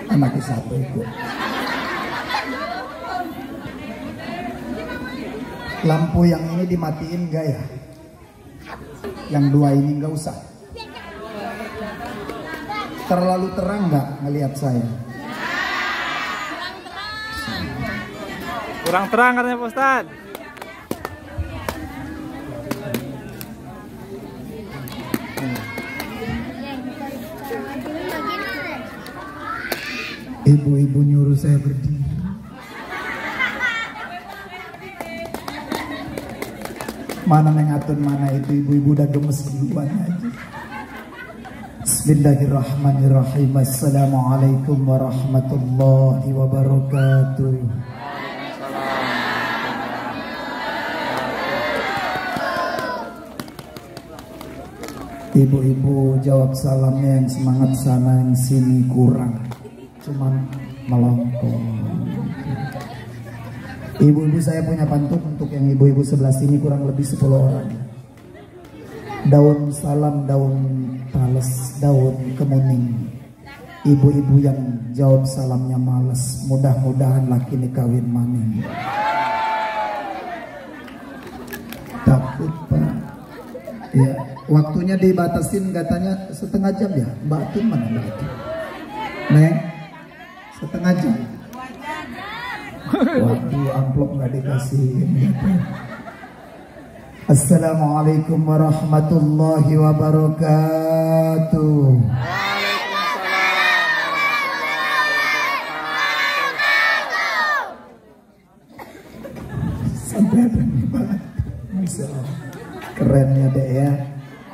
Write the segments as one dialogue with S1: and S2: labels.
S1: Anaknya satu itu. Lampu yang ini dimatiin enggak ya? Yang dua ini enggak usah. Terlalu terang enggak ngelihat saya?
S2: Kurang terang katanya Pak Ustadz.
S1: Ibu-ibu nyuruh saya berdiri. Mana mengatur mana itu, ibu-ibu udah gemes duluan aja. Bismillahirrahmanirrahim. Assalamualaikum warahmatullahi wabarakatuh. Ibu-ibu jawab salamnya, yang semangat sana yang sini kurang, cuman melongo. Ibu-ibu saya punya pantun untuk yang ibu-ibu sebelah sini, kurang lebih 10 orang. Daun salam, daun tales, daun kemuning. Ibu-ibu yang jawab salamnya males, mudah-mudahan laki ini kawin maning. Takut Pak. Ya, waktunya dibatasin katanya setengah jam ya. Mbak Tim mana Mbak Tim? Neng, setengah jam. Waduh, amplop nggak dikasihin. Assalamualaikum warahmatullahi wabarakatuh. Sampai ada banget. Kerennya deh ya.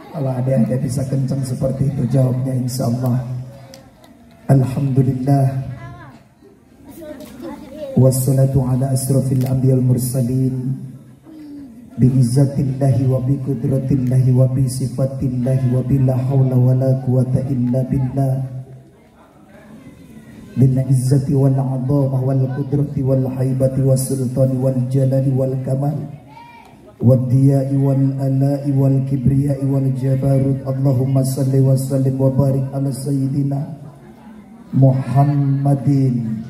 S1: Kalau ada bisa kencang seperti itu jawabnya, insya Allah. Alhamdulillah. Wassalatu ala asrafil anbiya'il mursalin. Bi'izzatillahi wa biqudratillahi wa bi sifatillahi wa bila hawla wa la quwata illa billah. Bil izzati wal 'azamah wal qudrati wal haibati was sultani wal jalali wal kamal wad diya'i wal ala'i wal kibriya'i wal jabarut. Allahumma salli wa sallim wa barik ala sayyidina Muhammadin.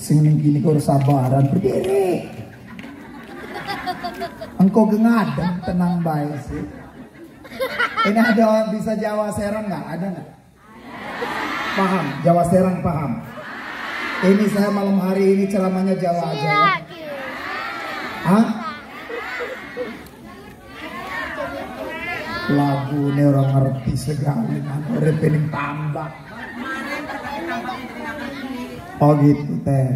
S1: Sing gini kau sabaran, berdiri. Engkau gengadang, tenang baik sih. Ini ada bisa Jawa Serang nggak? Ada nggak? Paham? Jawa Serang paham? Ini saya malam hari ini ceramahnya Jawa aja ya. Hah? Lagu ini orang ngerti sekali. Repening tambah. Oh gitu teh.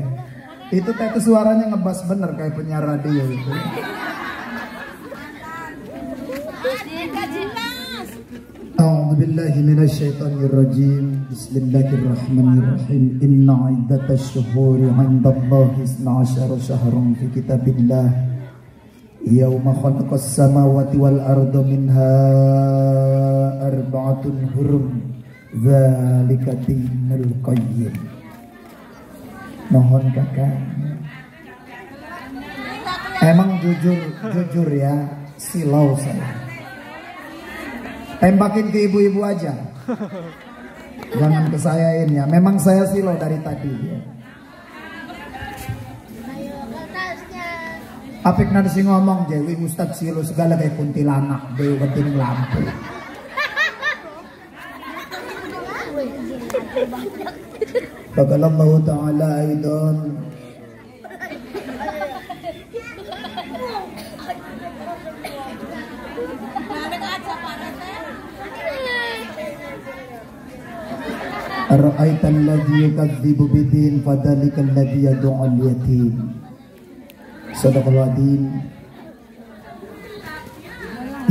S1: Itu teh suaranya ngebas bener kayak penyiar radio itu. A'udzubillahi minasyaitonirrajim. Bismillahirrahmanirrahim. Inna iddatash syuhuri 'indallahi 12 syahran fi kitabillah. Yauma khalaqas samawati wal arda minha arba'atun hurum. Dzalika dinul qayyim. Mohon kakak. Emang jujur ya, silau saya. Tembakin ke ibu-ibu aja. Jangan ke saya ini ya. Memang saya silau dari tadi ya. Apik nanti ngomong Dewi Ustadz silau segala kayak kuntilanak, Dewi keting lampu. Faqalallahu ta'ala aidan. Ara'aital ladzi yukadzibu bidin fadzalikal ladzi yad'ul yatim. Sadaqallahu adzim.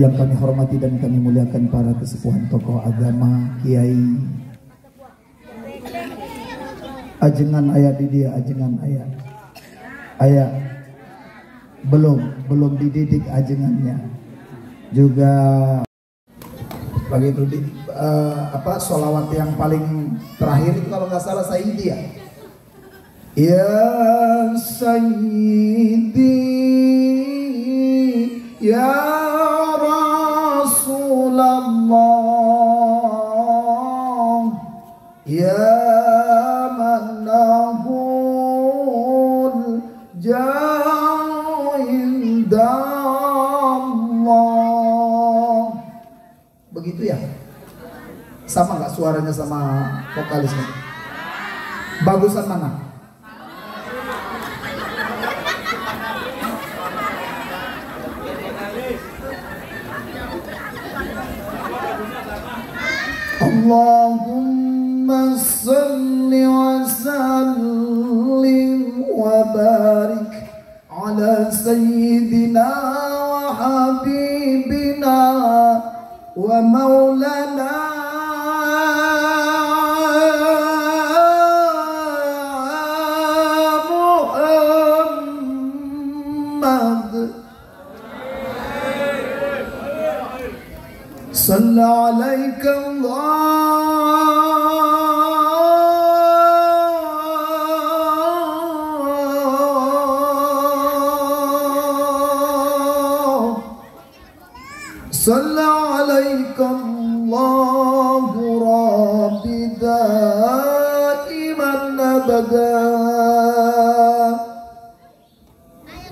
S1: Yang kami hormati dan kami muliakan para kesepuhan tokoh agama, kiai, ajengan ayah di dia, ajengan ayah. Ayah belum dididik ajengannya. Juga begitu sholawat yang paling terakhir itu kalau nggak salah Sayyidi ya. Ya Sayyidi Ya Rasulullah, ya man lahul jahu indallah. Begitu ya? Sama nggak suaranya sama vokalisnya? Bagusan mana? Allahumma salli wa sallim wa barik ala sayyidina wa habibina wa maulana Muhammad. Salla alaika Allah, Salla alaika Allahu Rabbi daiman abada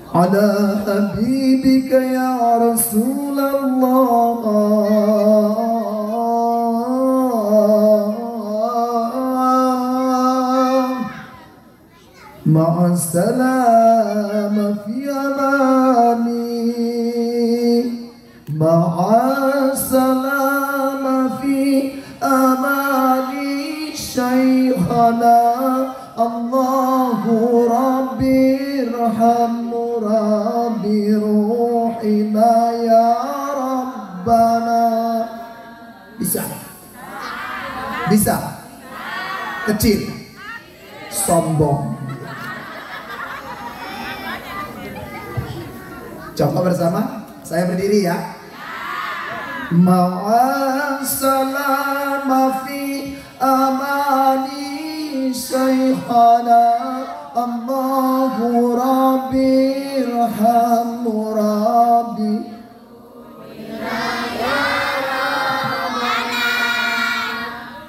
S1: ala habibika ya Rasulullah. Ma'assalam fi amani, ma'assalam fi amani Shaykhana Allahu Rabbi irhamhu Rabbi ruhina ya Rabbana. Bisa? Bisa? Kecil? Sombong. Coba bersama, saya berdiri ya. Ma'assalam fi amani Shaykhana Allahu Rabbi irhamhu Rabbi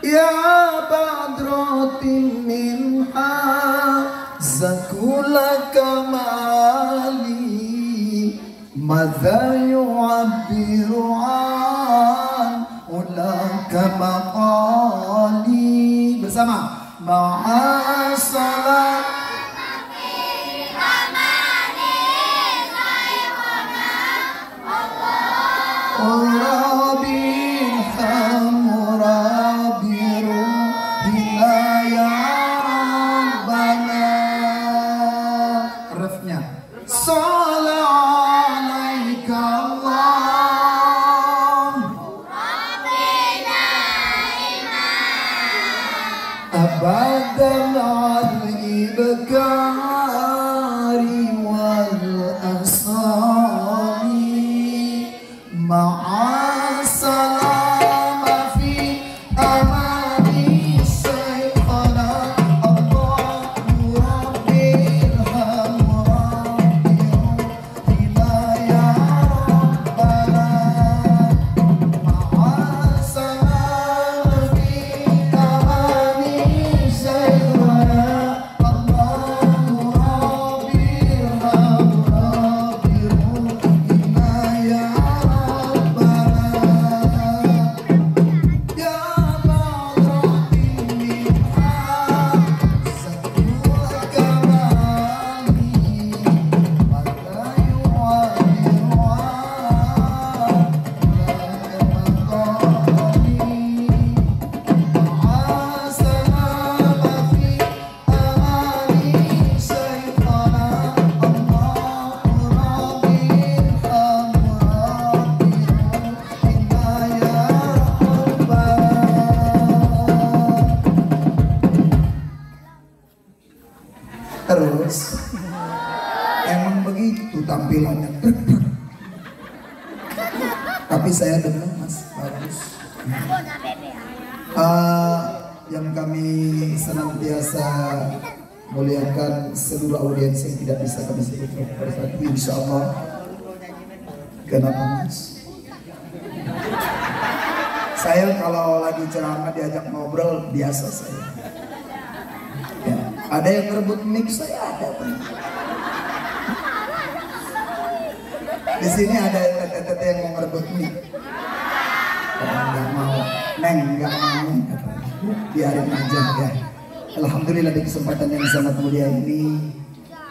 S1: ya badratin minha zakula kamali madza yu'abbiru an ulaka maqali. Bersama ma'assalam Rabbi irhamhu Rabbi ruhina ya Rabbana. Refnya Salla alaika Allah abadan al-ibkari wal asali ma'assalam fi amani Shaykhana Allahu Rabbi irhamhu Rabbi ruhina ya Rabbana. Ma'assalam fi amani Shaykhana Allahu Rabbi irhamhu Rabbi ruhina ya terus emang begitu tampilannya. Tapi saya dengar Mas bagus. Yang kami senantiasa muliakan seluruh audiens yang tidak bisa kami sebut persatu, insya Allah Kenapa Mas? Saya kalau lagi ceramah diajak ngobrol biasa saya. Ya, ada yang ngerebut mic saya ada. Di sini ada tete yang mau ngerebut mic. Nggak mau, Neng nggak mau. Biarin aja ya. Alhamdulillah di kesempatan yang sangat mulia ini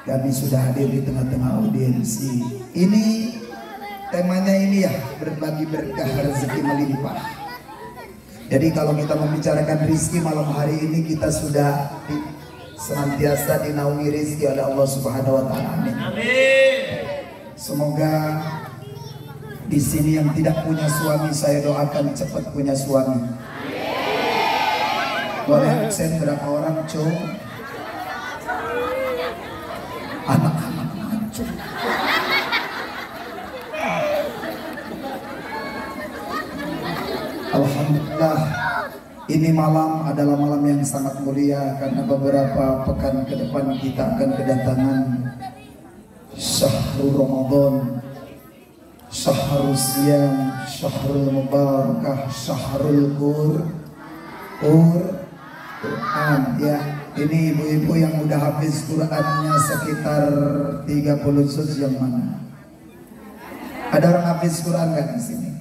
S1: kami sudah hadir di tengah-tengah audiensi. Ini temanya ini ya, berbagi berkah rezeki melimpah. Jadi kalau kita membicarakan rizki malam hari ini, kita sudah senantiasa dinaungi rizki oleh Allah Subhanahu wa Ta'ala. Amin. Semoga di sini yang tidak punya suami, saya doakan cepat punya suami. Boleh absen berapa orang, cowok? Anak-anak mancung. Alhamdulillah, ini malam adalah malam yang sangat mulia karena beberapa pekan ke depan kita akan kedatangan Syahrul Ramadan, Syahrul Siyam, Syahrul Mubarakah, Syahrul Quran ya. Ini ibu-ibu yang udah habis Qurannya sekitar 30 juz yang mana? Ada orang habis Quran nggak di sini?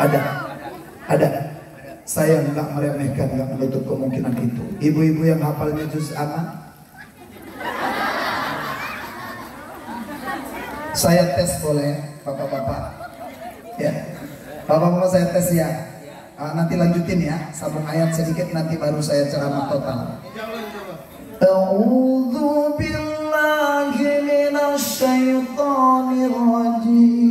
S1: Ada. Saya nggak meremehkan, nggak menutup kemungkinan itu. Ibu-ibu yang hafalnya juz amma, saya tes boleh, bapak-bapak? Ya, bapak-bapak saya tes ya. Nanti lanjutin ya, sambung ayat sedikit nanti baru saya ceramah total. A'udzu billahi minasy syaithanir rajim.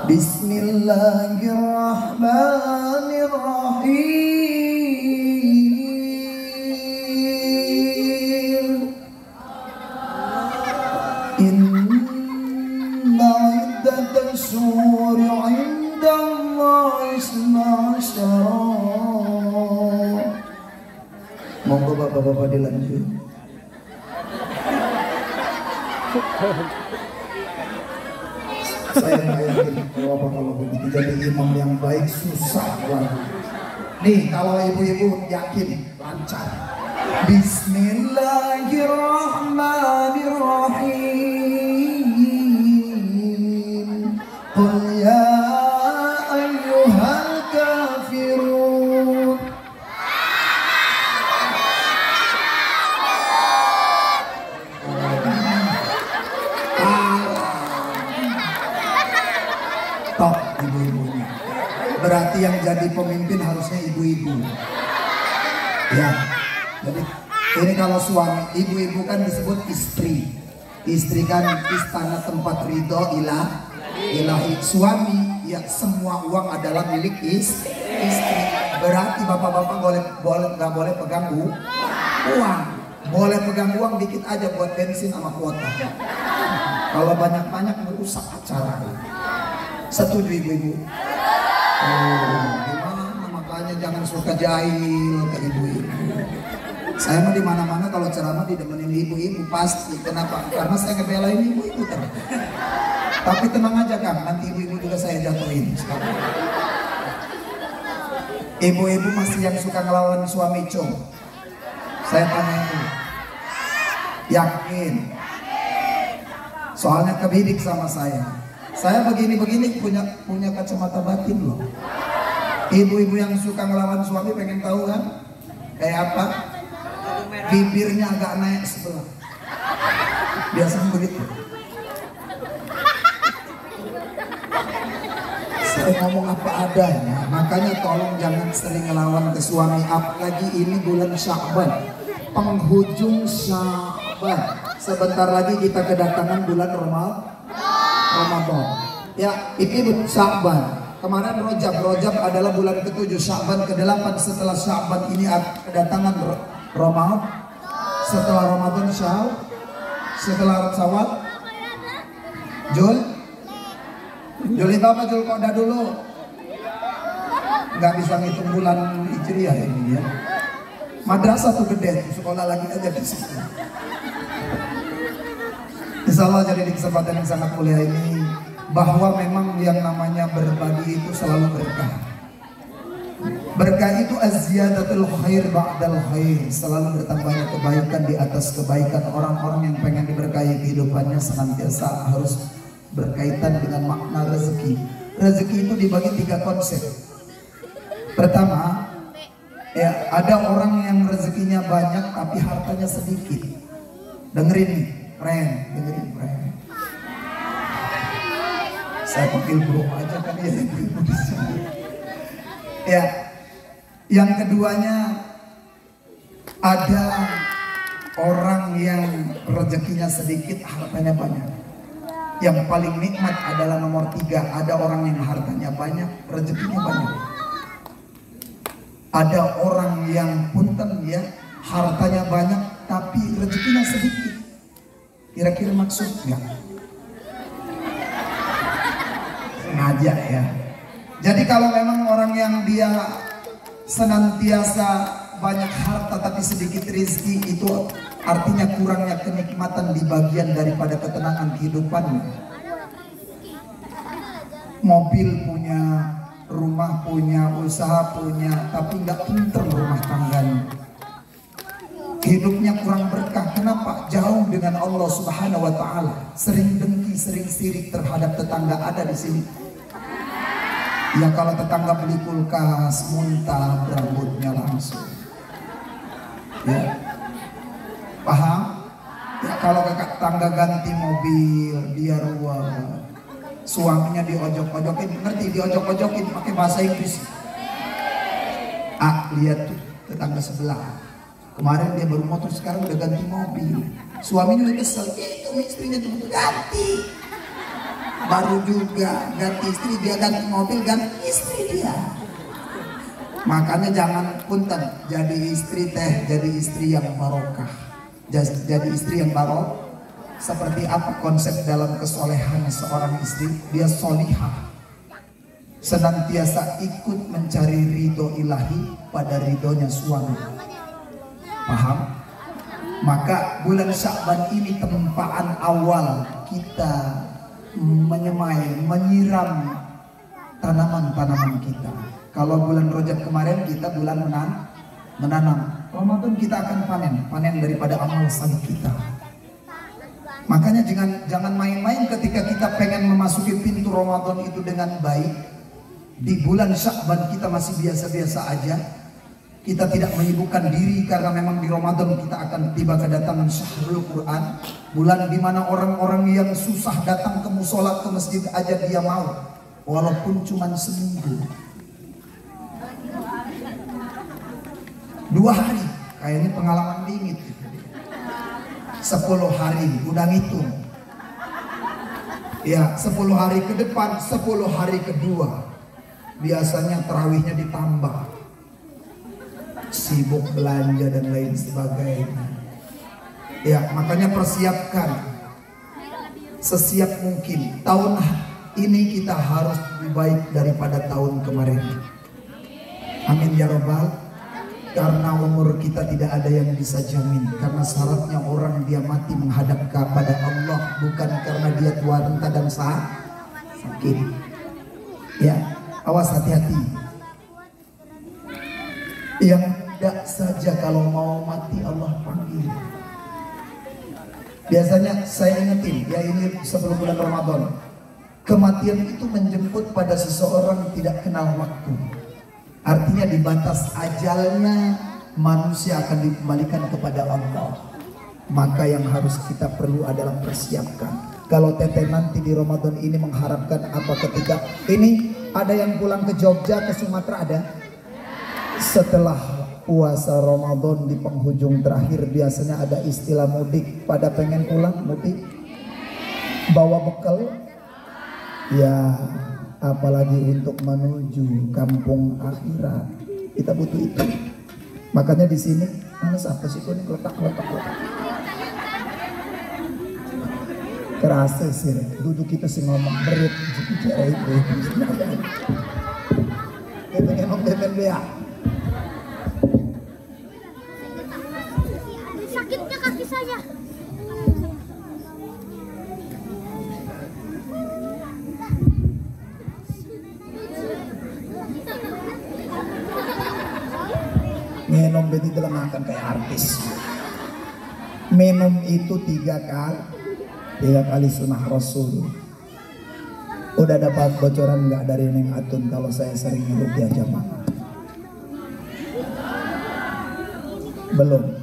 S1: Bismillahirrahmanirrahim. Syuhur indallahi isna asyara. Monggo bapak-bapak dilanjut. Saya yakin kalau begitu jadi imam yang baik susah banget. Nih kalau ibu-ibu yakin lancar. Bismillahirrahmanirrahim. Qul ya ayyuhal kafirun. Top ibu-ibunya. Berarti yang jadi pemimpin harusnya ibu-ibu. Ya. Jadi ini kalau suami, ibu-ibu kan disebut istri. Istri kan istana tempat ridho ilahi. Suami ya semua uang adalah milik istri. Berarti bapak-bapak nggak boleh pegang uang. Boleh pegang uang dikit aja buat bensin sama kuota. Kalau banyak-banyak merusak acara. Setuju ibu-ibu? Gimana? Makanya jangan suka jahil ke ibu-ibu. Saya mah di mana-mana kalau ceramah didemenin ibu-ibu pasti. Kenapa? Karena saya ngebelain ibu-ibu terus. Tapi tenang aja Kang, nanti ibu-ibu juga saya jatuhin. Ibu-ibu masih yang suka ngelawan suami cung? Saya tanya dulu. Yakin? Soalnya kebidik sama saya. Saya begini-begini punya kacamata batin loh. Ibu-ibu yang suka ngelawan suami pengen tahu kan? Kayak apa? Bibirnya agak naik sebelah. Biasanya begitu. Saya ngomong apa adanya. Makanya tolong jangan sering ngelawan ke suami. Apalagi ini bulan Sya'ban, penghujung Sya'ban. Sebentar lagi kita kedatangan bulan Ramadan. Ya, ini bulan Sya'ban. Kemarin Rajab adalah bulan ke-7, Sya'ban ke-8. Setelah Sya'ban ini kedatangan Ramadan. Setelah Ramadan setelah Syawal, Jul itu apa Jul Qodah dulu? Nggak bisa ngitung bulan Hijriah ini ya. Madrasah tuh gede, sekolah lagi aja di situ. Insya Allah jadi di kesempatan yang sangat mulia ini, bahwa memang yang namanya berbagi itu selalu berkah. Berkah itu az-ziyadatul khair ba'dal khair, selalu bertambahnya kebaikan di atas kebaikan. Orang-orang yang pengen diberkahi kehidupannya senantiasa harus berkaitan dengan makna rezeki. Rezeki itu dibagi 3 konsep. Pertama, ya, ada orang yang rezekinya banyak tapi hartanya sedikit. Dengerin nih, dengerin. Saya panggil bro aja kan ya. Ya, yang keduanya ada orang yang rezekinya sedikit, hartanya banyak. Yang paling nikmat adalah nomor 3, ada orang yang hartanya banyak, rezekinya banyak. Ada orang yang punten ya, hartanya banyak tapi rezekinya sedikit. Kira-kira maksudnya sengaja ya. Jadi kalau memang orang yang dia senantiasa banyak harta tapi sedikit rezeki, itu artinya kurangnya kenikmatan di bagian daripada ketenangan kehidupannya. Mobil punya, rumah punya, usaha punya, tapi nggak pinter rumah tangganya. Hidupnya kurang berkah. Kenapa? Jauh dengan Allah Subhanahu wa Ta'ala. Sering dengki, sering sirik terhadap tetangga. Ada di sini. Ya, kalau tetangga beli kulkas, muntah rambutnya langsung. Ya, paham? Ya, kalau kakak tangga ganti mobil, dia ruwet. Suaminya diojok-ojokin, ngerti? Diojok-ojokin pakai bahasa Inggris. Lihat tuh tetangga sebelah. Kemarin dia baru motor, sekarang udah ganti mobil. Suaminya udah kesel, itu istrinya tuh ganti. Baru juga ganti istri, dia ganti mobil, ganti istri dia. Makanya jangan punten, jadi istri teh, jadi istri yang barokah. Jadi istri yang barokah. Seperti apa konsep dalam kesolehan seorang istri? Dia solihah, senantiasa ikut mencari ridho ilahi pada ridhonya suami. Paham? Maka bulan Sya'ban ini tempaan awal kita menyemai, menyiram tanaman-tanaman kita. Kalau bulan Rajab kemarin kita bulan menanam. Ramadan kita akan panen daripada amal saleh kita. Makanya jangan main-main ketika kita pengen memasuki pintu Ramadan itu dengan baik. Di bulan Sya'ban kita masih biasa-biasa aja. Kita tidak menyibukkan diri karena memang di Ramadan kita akan tiba kedatangan Syahrul Quran, bulan dimana orang-orang yang susah datang ke musola, ke masjid aja dia mau, walaupun cuma seminggu, 2 hari, kayaknya pengalaman dingin. 10 hari udah ngitung ya, 10 hari ke depan, 10 hari kedua biasanya tarawihnya ditambah, sibuk belanja dan lain sebagainya. Ya, makanya persiapkan sesiap mungkin. Tahun ini kita harus lebih baik daripada tahun kemarin. Amin ya Rabbal. Karena umur kita tidak ada yang bisa jamin. Karena syaratnya orang dia mati menghadap kepada Allah, bukan karena dia tua renta dan sakit. Ya, awas hati-hati. Yang tidak saja kalau mau mati Allah panggil. Biasanya saya ingetin, ya ini sebelum bulan Ramadan, kematian itu menjemput pada seseorang tidak kenal waktu. Artinya di batas ajalnya manusia akan dikembalikan kepada Allah. Maka yang harus kita perlu adalah persiapkan. Kalau teteh nanti di Ramadan ini mengharapkan apa ketika ini ada yang pulang ke Jogja, ke Sumatera ada? Setelah puasa Ramadan di penghujung terakhir biasanya ada istilah mudik. Pada pengen pulang mudik, bawa bekal ya, apalagi untuk menuju kampung akhirat kita butuh itu. Makanya di sini Anas apa sih kok ini letak kerasa sih duduk kita sih ngomong berit itu pengen ngomong ya. minum beti akan kayak artis. Minum itu 3 kali sunnah Rasul. Udah dapat bocoran nggak dari Neng Atun kalau saya sering rupiah jamaah? Belum.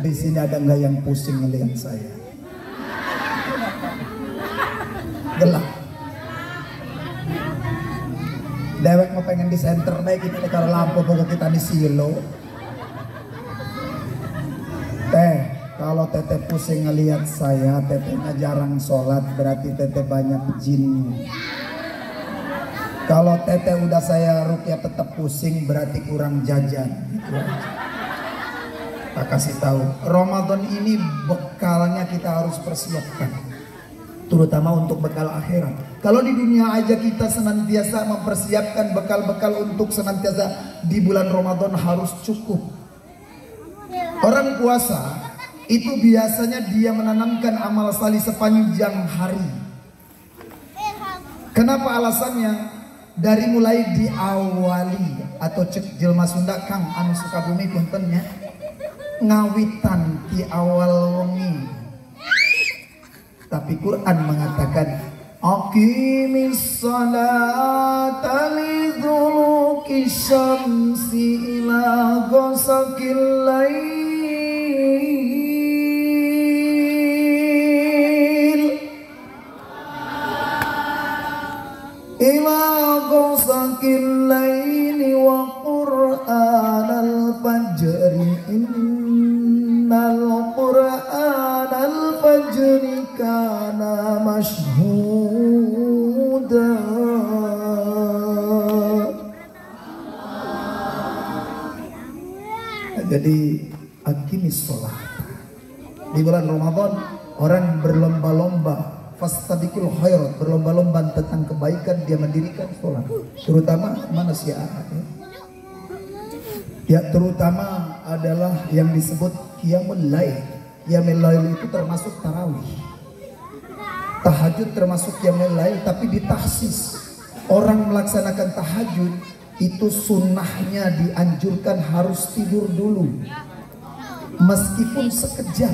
S1: Di sini ada nggak yang pusing ngelihat saya? Gelap. Dewek mau pengen di center baik ini kalau lampu pokok kita di silo. Kalau teteh pusing ngelihat saya, tetehnya jarang sholat, berarti teteh banyak jin. Kalau teteh udah saya rukyah tetap pusing, berarti kurang jajan. Gitu aja. Tak kasih tahu, Ramadan ini bekalnya kita harus persiapkan, terutama untuk bekal akhirat. Kalau di dunia aja kita senantiasa mempersiapkan bekal-bekal untuk senantiasa di bulan Ramadan harus cukup. Orang puasa itu biasanya dia menanamkan amal salih sepanjang hari. Kenapa alasannya? Dari mulai diawali atau cek jelma Sunda Kang anu Sukabumi puntennya ngawitan di awal wengi. Tapi Quran mengatakan aqimis salata liduluki syamsi ila ghasaqil lail ila ghasaqil laili wa qur'anal fajri innal qur'anal fajri kana mashhuda. Jadi aqimis sholat. Di bulan Ramadan orang berlomba-lomba fastabiqul khairat, berlomba-lomba tentang kebaikan, dia mendirikan sholat, terutama manusia ya, terutama adalah yang disebut qiyamul lail. Qiyamul lail itu termasuk tarawih, tahajud termasuk qiyamul lail, tapi ditahsis. Orang melaksanakan tahajud itu sunnahnya dianjurkan harus tidur dulu meskipun sekejap.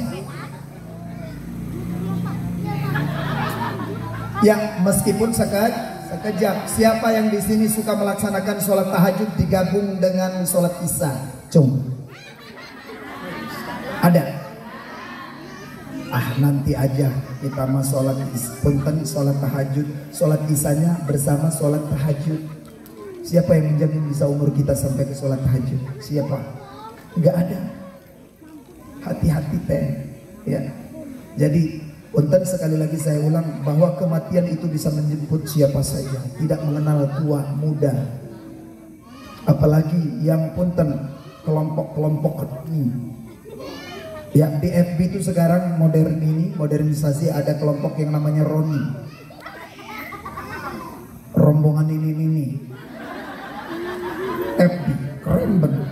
S1: Yang meskipun sekejap. Siapa yang di sini suka melaksanakan sholat tahajud digabung dengan sholat isya? Cung. Ada? Nanti aja kita mah sholat punten sholat tahajud, sholat isyanya bersama sholat tahajud. Siapa yang menjamin bisa umur kita sampai ke sholat tahajud? Siapa? Enggak ada. Hati-hati teh. Ya. Jadi punten sekali lagi saya ulang bahwa kematian itu bisa menjemput siapa saja, tidak mengenal tua muda. Apalagi yang punten kelompok-kelompok ini. Ya di FB itu sekarang modernisasi, ada kelompok yang namanya Roni. Rombongan ini. FB keren banget.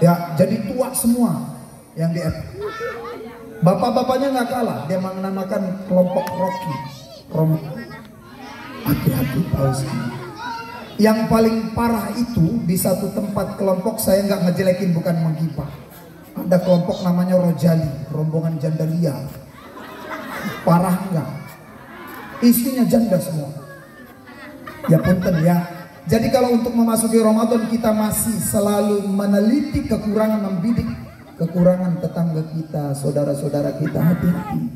S1: Ya jadi tua semua yang di FB. Bapak-bapaknya nggak kalah, dia menamakan kelompok Rocky. Hati-hati tahu sih. Yang paling parah itu di satu tempat kelompok, saya nggak ngejelekin, bukan menggibah. Ada kelompok namanya Rojali, rombongan Jandalia. Parah nggak? Isinya janda semua. Ya punten ya. Jadi kalau untuk memasuki Ramadan kita masih selalu meneliti kekurangan, membidik kekurangan tetangga kita, saudara-saudara kita. Hati-hati.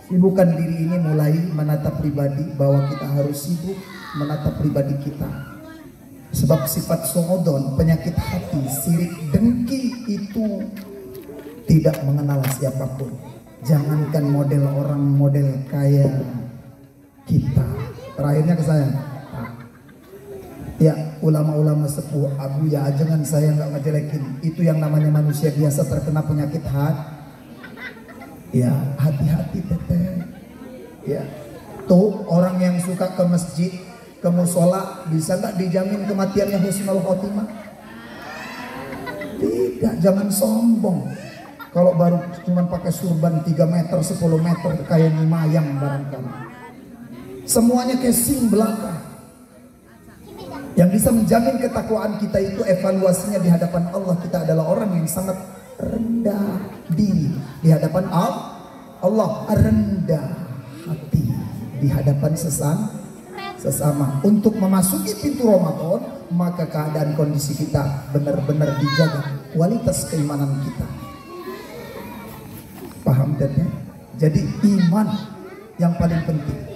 S1: Sibukkan diri ini mulai menatap pribadi, bahwa kita harus sibuk menatap pribadi kita. Sebab sifat suudon, penyakit hati, sirik, dengki itu tidak mengenal siapapun. Jangankan model orang, model kaya kita. Terakhirnya ke saya. Ya ulama-ulama sepuh Abu ya, jangan saya nggak ngejelekin. Itu yang namanya manusia biasa terkena penyakit hati. Ya hati-hati teteh. Ya tuh orang yang suka ke masjid, ke musola, bisa nggak dijamin kematiannya husnul khotimah? Tidak, jangan sombong. Kalau baru cuma pakai surban 3 meter, 10 meter kayak Nimayang barangkali. Semuanya casing belakang. Yang bisa menjamin ketakwaan kita itu evaluasinya di hadapan Allah, kita adalah orang yang sangat rendah diri di hadapan Allah, rendah hati di hadapan sesama. Untuk memasuki pintu Ramadan, maka keadaan kondisi kita benar-benar dijaga, kualitas keimanan kita. Paham dan ya? Jadi iman yang paling penting.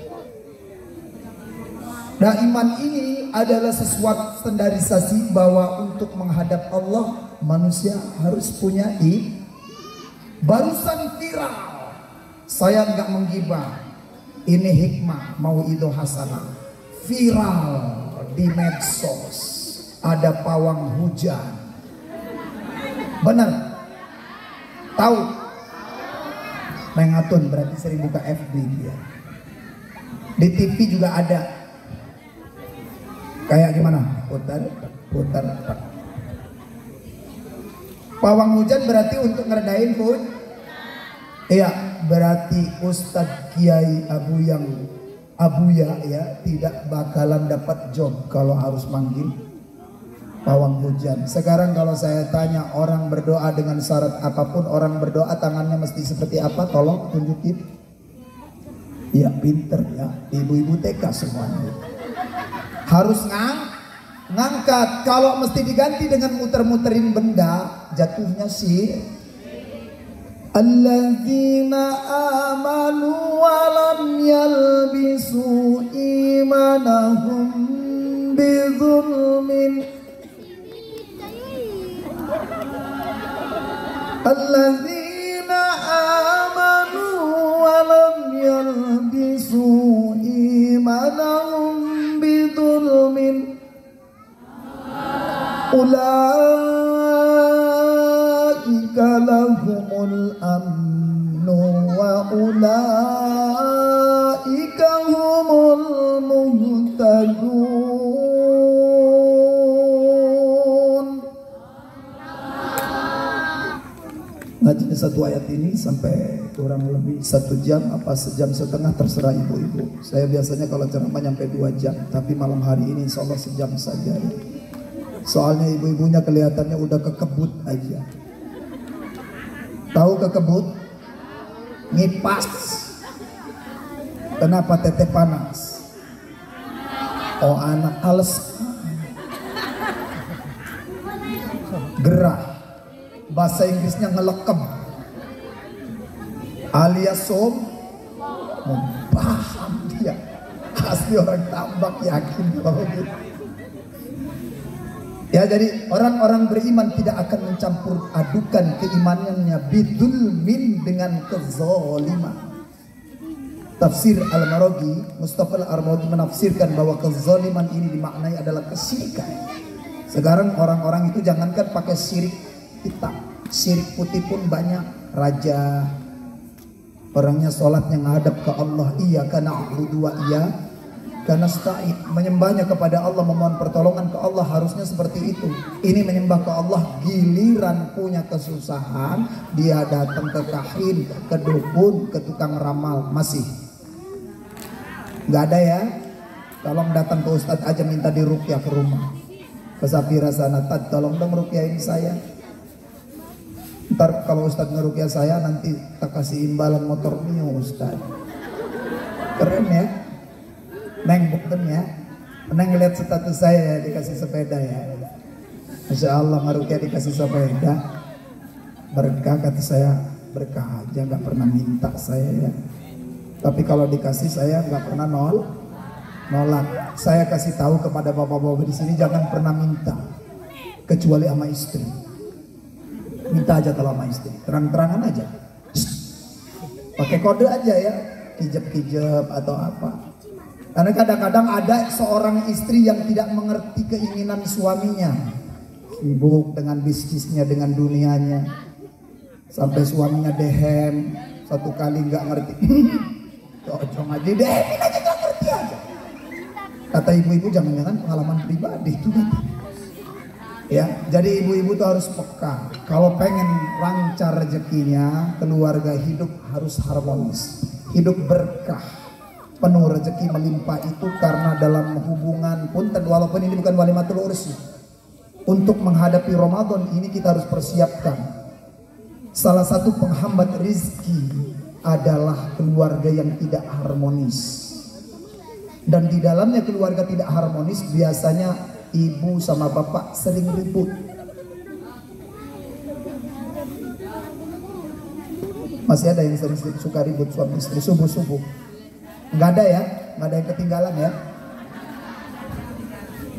S1: Nah, iman ini adalah sesuatu standarisasi bahwa untuk menghadap Allah manusia harus punya barusan viral. Saya nggak menggibah. Ini hikmah mau itu hasanah. Viral di medsos. Ada pawang hujan. Benar? Tahu? Mengatun berarti sering buka FB dia. Di TV juga ada. Kayak gimana? Putar. Pawang hujan berarti untuk ngeredain hujan. Iya, berarti Ustadz Kiai Abuya ya tidak bakalan dapat job kalau harus manggil pawang hujan. Sekarang kalau saya tanya orang berdoa dengan syarat apapun, orang berdoa tangannya mesti seperti apa? Tolong tunjukin. Iya, pinter ya, ibu-ibu TK semuanya. Harus ngangkat. Kalau mesti diganti dengan muter-muterin benda, jatuhnya sih. Alladzina amanu wa lam yalbisu imanahum bizulmin. Alladzina amanu wa lam yalbisu imanahum bidulmin ulaika lahumul amnu wa ulaika humul muhtadun. Ngaji satu ayat ini sampai kurang lebih 1 jam apa sejam setengah, terserah ibu-ibu. Saya biasanya kalau ceramah nyampe 2 jam, tapi malam hari ini insya Allah sejam saja ya. Soalnya ibu-ibunya kelihatannya udah kekebut aja. Tahu kekebut? Ngipas. Kenapa teteh panas? Oh anak ales. Gerah. Bahasa Inggrisnya ngelekem alias paham dia. Asli orang Tambak yakin kalau gitu. Ya, jadi orang-orang beriman tidak akan mencampur adukan keimanannya bidulmin dengan kezaliman. Tafsir Al-Maraghi, Mustafa Al-Armudi menafsirkan bahwa kezaliman ini dimaknai adalah kesyirikan. Sekarang orang-orang itu jangankan pakai syirik hitam, syirik putih pun banyak. Raja, orangnya sholatnya ngadap ke Allah, iya karena na'budu wa iya karena nasta'in, menyembahnya kepada Allah, memohon pertolongan ke Allah, harusnya seperti itu. Ini menyembah ke Allah, giliran punya kesusahan dia datang ke kahin, ke dukun, ke tukang ramal. Masih nggak ada ya? Tolong datang ke Ustadz aja, minta diruqyah ke rumah, ke Safira sana, Tad tolong dong ruqyahin saya. Ntar kalau Ustadz ngeruqyah saya, nanti tak kasih imbalan motor Mio Ustadz. Keren ya. Neng bukten ya. Neng lihat status saya ya, dikasih sepeda ya. Masya Allah, ngeruqyah dikasih sepeda. Berkah kata saya, berkah aja, nggak pernah minta saya ya. Tapi kalau dikasih saya nggak pernah nolak. Saya kasih tahu kepada bapak-bapak di sini, jangan pernah minta kecuali sama istri. Minta aja kalau sama istri, terang-terangan aja. Pakai kode aja ya, kijep-kijep atau apa. Karena kadang-kadang ada seorang istri yang tidak mengerti keinginan suaminya, sibuk dengan bisnisnya, dengan dunianya, sampai suaminya dehem satu kali nggak ngerti. Cocok aja dehemin aja, nggak ngerti aja. Kata ibu-ibu, jangan-jangan pengalaman pribadi itu gitu. Ya, jadi ibu-ibu tuh harus peka. Kalau pengen lancar rezekinya, keluarga hidup harus harmonis, hidup berkah. penuh rezeki melimpah itu karena dalam hubungan punten, walaupun ini bukan walimatul ursi, untuk menghadapi Ramadan ini kita harus persiapkan. Salah satu penghambat rizki adalah keluarga yang tidak harmonis. Dan di dalamnya keluarga tidak harmonis biasanya ibu sama bapak sering ribut. Masih ada yang sering suka ribut suami istri subuh-subuh. Nggak ada ya, nggak ada yang ketinggalan ya.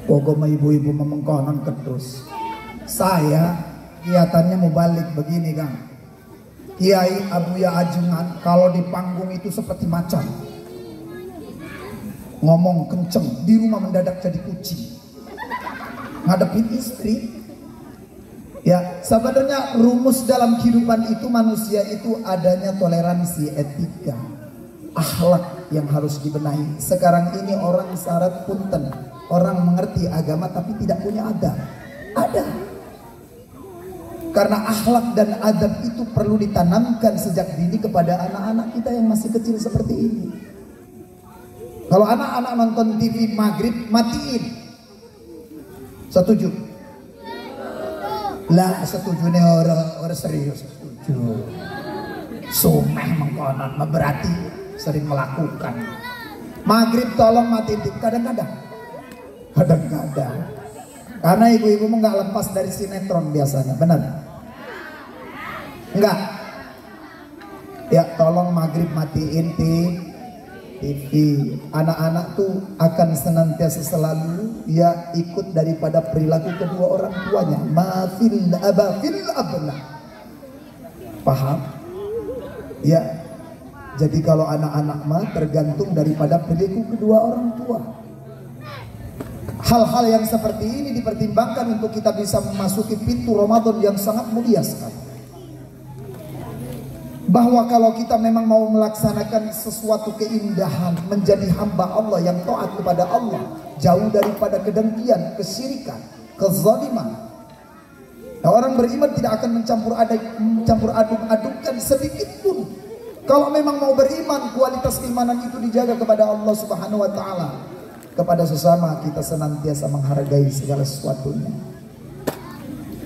S1: Pokoknya ibu-ibu memengkonon terus. Saya kelihatannya mau balik begini Kang. Kiai Abuya Ajungan kalau di panggung itu seperti macan. Ngomong kenceng, di rumah mendadak jadi kucing. Ngadepin istri. Ya, sebenarnya rumus dalam kehidupan itu manusia itu adanya toleransi, etika, akhlak yang harus dibenahi. Sekarang ini orang syarat punten, orang mengerti agama tapi tidak punya adab. Ada. Karena akhlak dan adab itu perlu ditanamkan sejak dini kepada anak-anak kita yang masih kecil seperti ini. Kalau anak-anak nonton TV maghrib, matiin. Setuju? Lah setuju nih orang serius. Setuju. Sumeh mengkonon, berarti sering melakukan. Maghrib tolong matiin TV. Kadang-kadang. Karena ibu-ibu nggak lepas dari sinetron biasanya, benar? Enggak. Ya tolong maghrib matiin TV. Anak-anak tuh akan senantiasa selalu ya ikut daripada perilaku kedua orang tuanya. Mafil abafil abna. Paham? Ya. Jadi kalau anak-anak mah tergantung daripada perilaku kedua orang tua. Hal-hal yang seperti ini dipertimbangkan untuk kita bisa memasuki pintu Ramadan yang sangat mulia sekali. Bahwa kalau kita memang mau melaksanakan sesuatu keindahan, menjadi hamba Allah yang taat kepada Allah, jauh daripada kedengkian, kesyirikan, kezaliman. Nah, orang beriman tidak akan mencampur aduk-adukkan sedikit pun. Kalau memang mau beriman, kualitas keimanan itu dijaga kepada Allah Subhanahu wa taala. Kepada sesama kita senantiasa menghargai segala sesuatunya.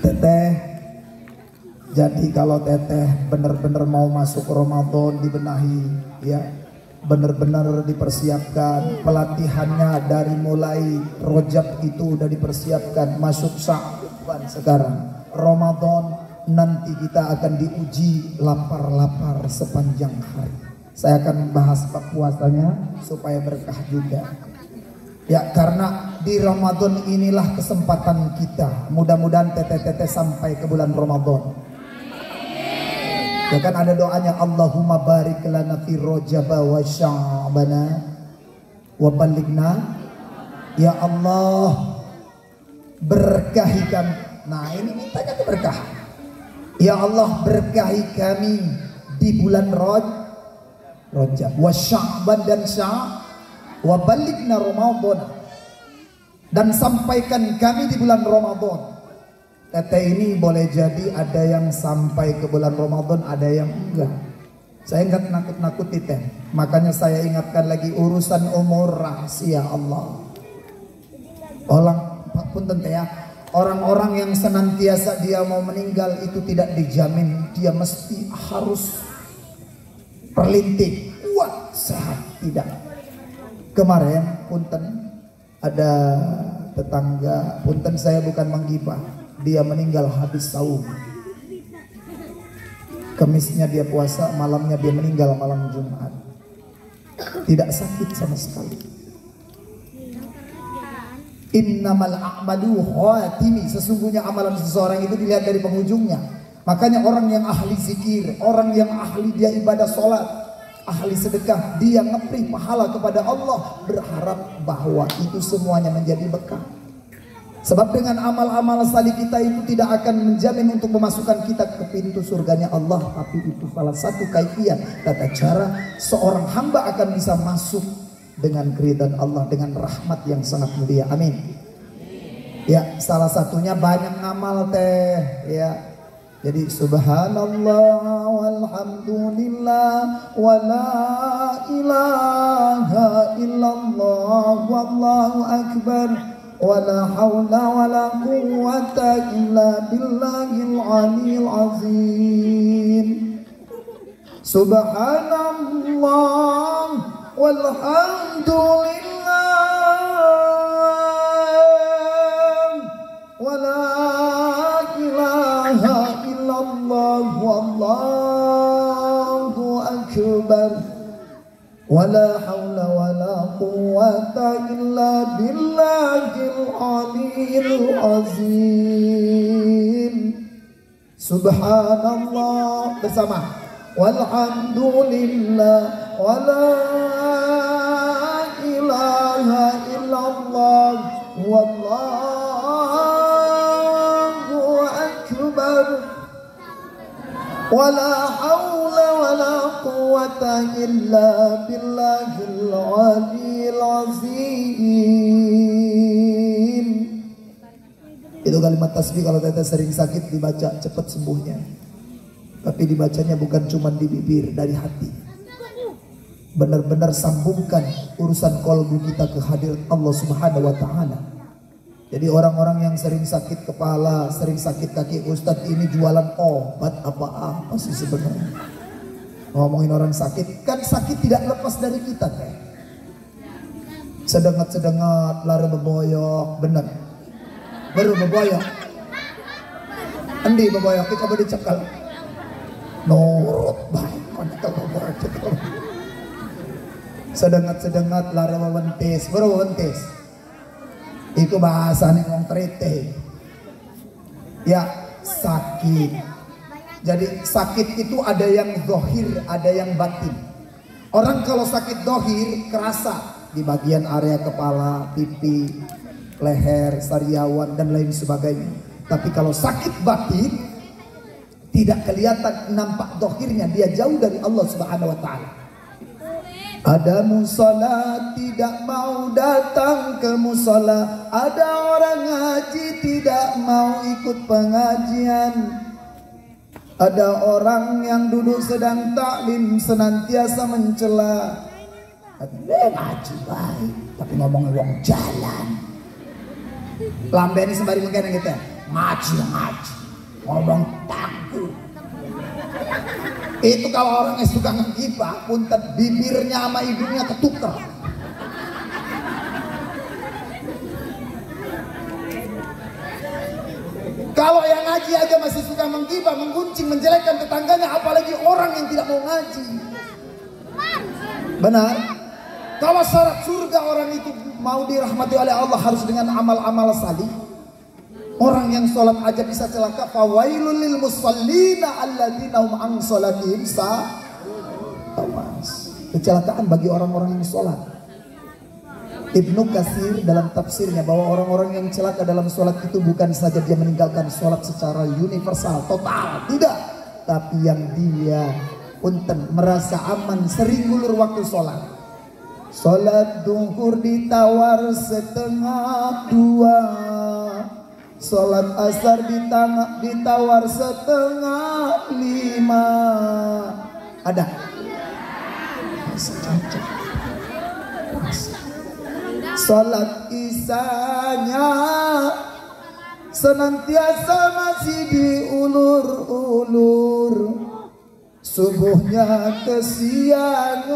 S1: Teteh, jadi kalau teteh benar-benar mau masuk Ramadan dibenahi, ya benar-benar dipersiapkan pelatihannya dari mulai Rojab itu udah dipersiapkan, masuk Sya'ban sekarang Ramadan nanti kita akan diuji lapar-lapar sepanjang hari. Saya akan bahas puasanya supaya berkah juga. Ya karena di Ramadan inilah kesempatan kita. Mudah-mudahan teteh-teteh sampai ke bulan Ramadan. Ya kan ada doanya, Allahumma barik lana fi Rajab wa Sya'bana wa balighna. Ya Allah berkahi kami. Nah ini mintanya keberkahan. Ya Allah berkahi kami di bulan Rajab wa Sya'ban dan wa balighna Ramadan, dan sampaikan kami di bulan Ramadan. Teteh ini boleh jadi ada yang sampai ke bulan Ramadan, ada yang enggak. Saya enggak nakut-nakuti teh. Makanya saya ingatkan lagi, urusan umur rahasia Allah. Punten teh ya, orang-orang yang senantiasa dia mau meninggal itu tidak dijamin dia mesti harus perlinting, kuat, sehat, tidak. Kemarin punten ada tetangga, punten saya bukan menggibah, dia meninggal habis saum. Kemisnya dia puasa, malamnya dia meninggal malam Jumat. Tidak sakit sama sekali. Innamal a'malu khatimi, sesungguhnya amalan seseorang itu dilihat dari penghujungnya. Makanya orang yang ahli zikir, orang yang ahli dia ibadah sholat, ahli sedekah, dia ngepri pahala kepada Allah, berharap bahwa itu semuanya menjadi berkah. Sebab dengan amal-amal salih kita itu tidak akan menjamin untuk memasukkan kita ke pintu surganya Allah, tapi itu salah satu kaifiat tata cara seorang hamba akan bisa masuk dengan keridhaan Allah, dengan rahmat yang sangat mulia. Amin. Ya, salah satunya banyak ngamal teh, ya. Jadi subhanallah walhamdulillah wa la ilaha illallah wallahu akbar wa la hawla wa la quwwata illa billahil aliyil azim. Subhanallah walhamdulillah wa la ilaha illallah wallahu akbar wa la hawla wa la quwwata illa billahil aliyil azim. Subhanallah bersama, walhamdulillah wa la ilaha illallah wallahu akbar wa la hawla wa la quwwata illa billahil aliyil azim. Itu kalimat tasbih kalau kita sering sakit dibaca cepat sembuhnya. Tapi dibacanya bukan cuma di bibir, dari hati. Benar-benar sambungkan urusan kolbu kita ke hadirat Allah Subhanahu wa taala. Jadi orang-orang yang sering sakit kepala, sering sakit kaki, Ustadz ini jualan obat apa sih sebenarnya? Ngomongin orang sakit, kan sakit tidak lepas dari kita kan? Sedengat-sedengat, lara beboyok, benar. Baru beboyok. Endi beboyok, coba dicekal. Nurut baik, sedengat-sedengat, lara wawentis, baru wawentis. Itu bahasanya ngomong terite. Ya, sakit. Jadi sakit itu ada yang zahir, ada yang batin. Orang kalau sakit zahir kerasa di bagian area kepala, pipi, leher, sariawan dan lain sebagainya. Tapi kalau sakit batin tidak kelihatan, nampak zahirnya, dia jauh dari Allah Subhanahu wa taala. Ada musola tidak mau datang ke musola, ada orang ngaji tidak mau ikut pengajian, ada orang yang duduk sedang taklim senantiasa mencela. Ngaji baik tapi ngomong wong jalan. Lambe ini sembari mungkin kita ngaji ngomong takut. Itu kalau orang yang suka ngegibah, punten bibirnya sama hidungnya ketuker. Kalau yang ngaji aja masih suka menggibah, menggunjing, menjelekkan tetangganya, apalagi orang yang tidak mau ngaji. Benar? Kalau syarat surga orang itu mau dirahmati oleh Allah harus dengan amal-amal salih. Orang yang sholat aja bisa celaka. Fawailul lil musallina alladzina hum an sholatihim sahun. Kecelakaan bagi orang-orang yang sholat. Ibnu Katsir dalam tafsirnya bahwa orang-orang yang celaka dalam sholat itu bukan saja dia meninggalkan sholat secara universal, total, tidak. Tapi yang dia punten merasa aman, sering ngulur waktu sholat. Sholat duhur ditawar setengah 2, sholat asar ditawar setengah 5. Ada? Sholat isanya senantiasa masih diulur-ulur, subuhnya kesiangan,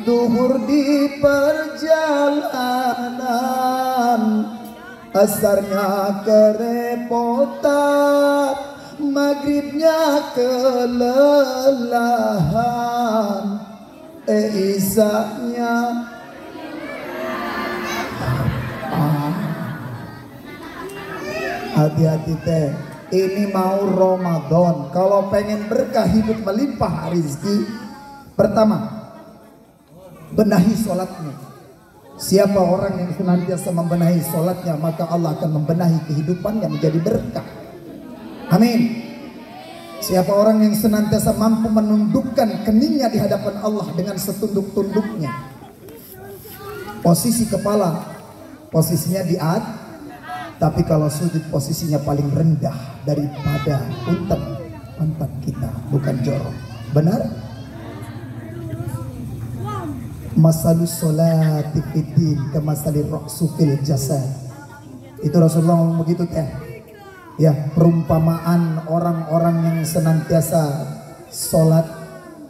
S1: duhur di perjalanan, asarnya kerepotan, maghribnya kelelahan, isanya hati-hati teh. Ini mau Ramadan. Kalau pengen berkah hidup melimpah rezeki, pertama benahi sholatnya. Siapa orang yang senantiasa membenahi sholatnya, maka Allah akan membenahi kehidupannya menjadi berkah. Amin. Siapa orang yang senantiasa mampu menundukkan keningnya di hadapan Allah dengan setunduk-tunduknya. Posisi kepala, posisinya Tapi kalau sujud posisinya paling rendah daripada pantat kita, bukan jorok. Benar? Masalus sholati fiddin kamasalir ra'su fil jasad. Itu Rasulullah ngomong begitu teh. Ya, perumpamaan orang-orang yang senantiasa sholat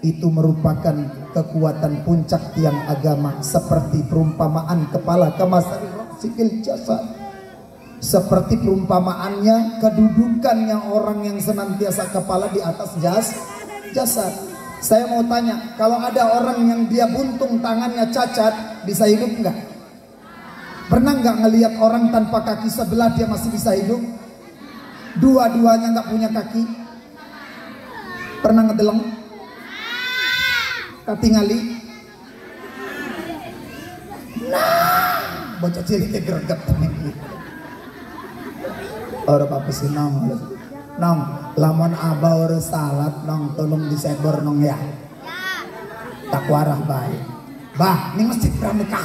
S1: itu merupakan kekuatan puncak tiang agama, seperti perumpamaan kepala kamasalir ra'su fil jasad. Seperti perumpamaannya kedudukannya orang yang senantiasa kepala di atas jasad. Saya mau tanya, kalau ada orang yang dia buntung tangannya cacat, bisa hidup enggak? Pernah nggak ngelihat orang tanpa kaki sebelah dia masih bisa hidup? Dua-duanya nggak punya kaki? Pernah ngedeleng? Katingali? Nah, bocah cilik greget temen. Orang apa sih nong lamun abah orang salat nong tolong disebar nong ya tak warah baik bah ini masjid pramuka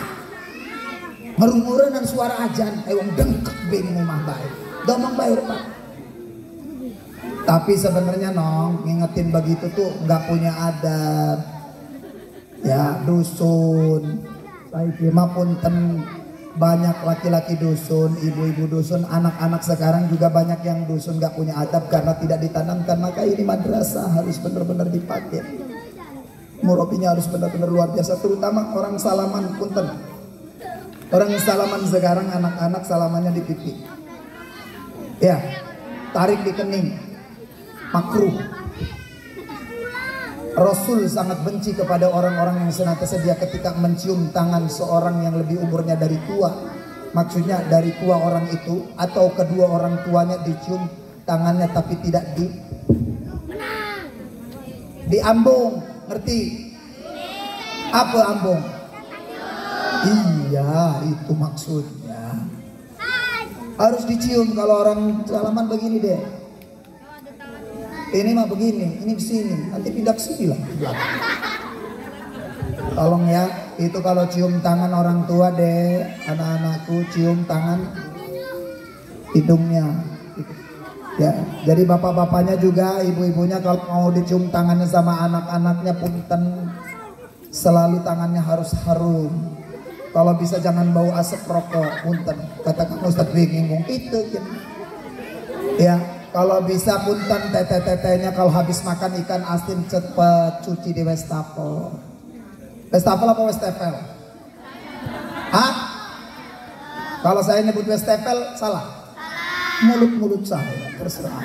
S1: ngerumuran dan suara ajan wong dengkek bingung mah baik domong baik pak. Tapi sebenarnya nong ngingetin begitu tuh nggak punya adab ya, dusun saya kira punten. Banyak laki-laki dusun, ibu-ibu dusun, anak-anak sekarang juga banyak yang dusun gak punya adab karena tidak ditanamkan. Maka ini madrasah harus benar-benar dipakai. Murabinya harus benar-benar luar biasa, terutama orang salaman punten. Orang salaman sekarang anak-anak salamannya di pipi. Ya, tarik di kening. Makruh. Rasul sangat benci kepada orang-orang yang senantiasa dia ketika mencium tangan seorang yang lebih umurnya dari tua. Maksudnya dari tua orang itu atau kedua orang tuanya dicium tangannya tapi tidak diambung. Ngerti? Apa ambung? Iya, itu maksudnya. Harus dicium kalau orang salaman begini deh. Ini mah begini, ini di sini, nanti pindah ke sini lah. Tolong ya, itu kalau cium tangan orang tua deh, anak-anakku cium tangan hidungnya. Ya, jadi bapak-bapaknya juga, ibu-ibunya kalau mau dicium tangannya sama anak-anaknya punten, selalu tangannya harus harum. Kalau bisa jangan bau asap rokok, punten. Kata Kang Ustadz bingung itu. Ya. Kalau bisa punten tete-tetenya kalau habis makan ikan asin cepet cuci di wastafel. Wastafel apa wastafel? Hah? Kalau saya nyebut wastafel salah? Mulut-mulut saya terserah.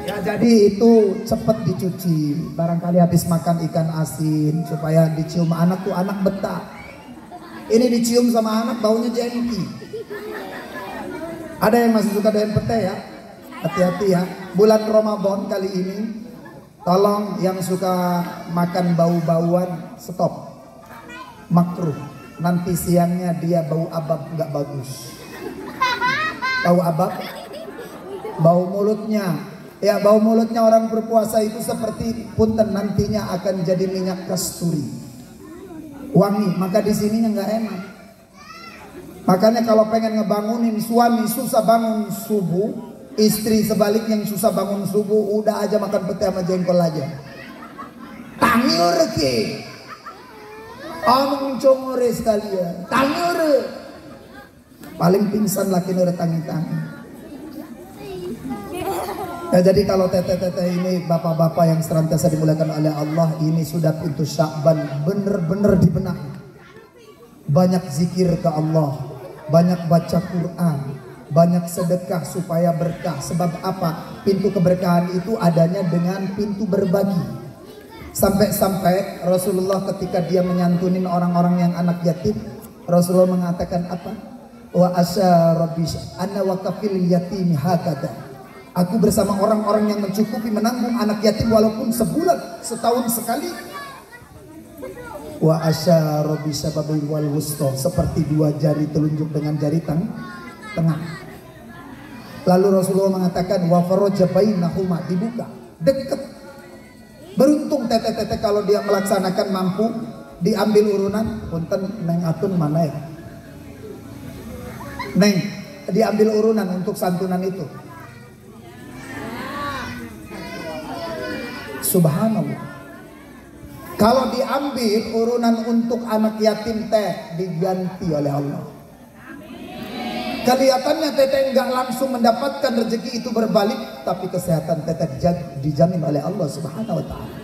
S1: Ya jadi itu cepet dicuci. Barangkali habis makan ikan asin supaya dicium anak tuh anak betah. Ini dicium sama anak baunya jengki. Ada yang masih suka doyan pete ya, hati-hati ya. Bulan Ramadan kali ini, tolong yang suka makan bau-bauan stop, makruh. Nanti siangnya dia bau abab nggak bagus. Bau abab, bau mulutnya. Ya bau mulutnya orang berpuasa itu seperti punten nantinya akan jadi minyak kasturi, wangi. Maka di sininya nggak enak. Makanya kalau pengen ngebangunin suami susah bangun subuh, istri sebalik yang susah bangun subuh, udah aja makan pete sama jengkol aja. Tangiur ke, omong congore sekalian, tangiur. Paling pingsan laki nure tangi-tangi. Ya jadi kalau tete-tete ini bapak-bapak yang senantiasa dimuliakan oleh Allah, ini sudah pintu Sya'ban bener-bener dibenak. Banyak zikir ke Allah. Banyak baca Quran, banyak sedekah supaya berkah. Sebab apa? Pintu keberkahan itu adanya dengan pintu berbagi. Sampai-sampai Rasulullah ketika dia menyantunin orang-orang yang anak yatim, Rasulullah mengatakan apa? Wa asyarabish anna wakafil yatimi hakada. Aku bersama orang-orang yang mencukupi menanggung anak yatim walaupun sebulan, setahun sekali. Wa asyarabi sababil wal wusta, seperti dua jari telunjuk dengan jari tengah. Lalu Rasulullah mengatakan wa faraja bainahuma, dibuka dekat. Beruntung tete-tete kalau dia melaksanakan mampu diambil urunan. Punten Neng Atun mana ya? Neng, diambil urunan untuk santunan itu. Subhanallah. Kalau diambil urunan untuk anak yatim teh diganti oleh Allah. Kelihatannya teteh enggak langsung mendapatkan rezeki itu berbalik, tapi kesehatan teteh dijamin oleh Allah Subhanahu wa taala.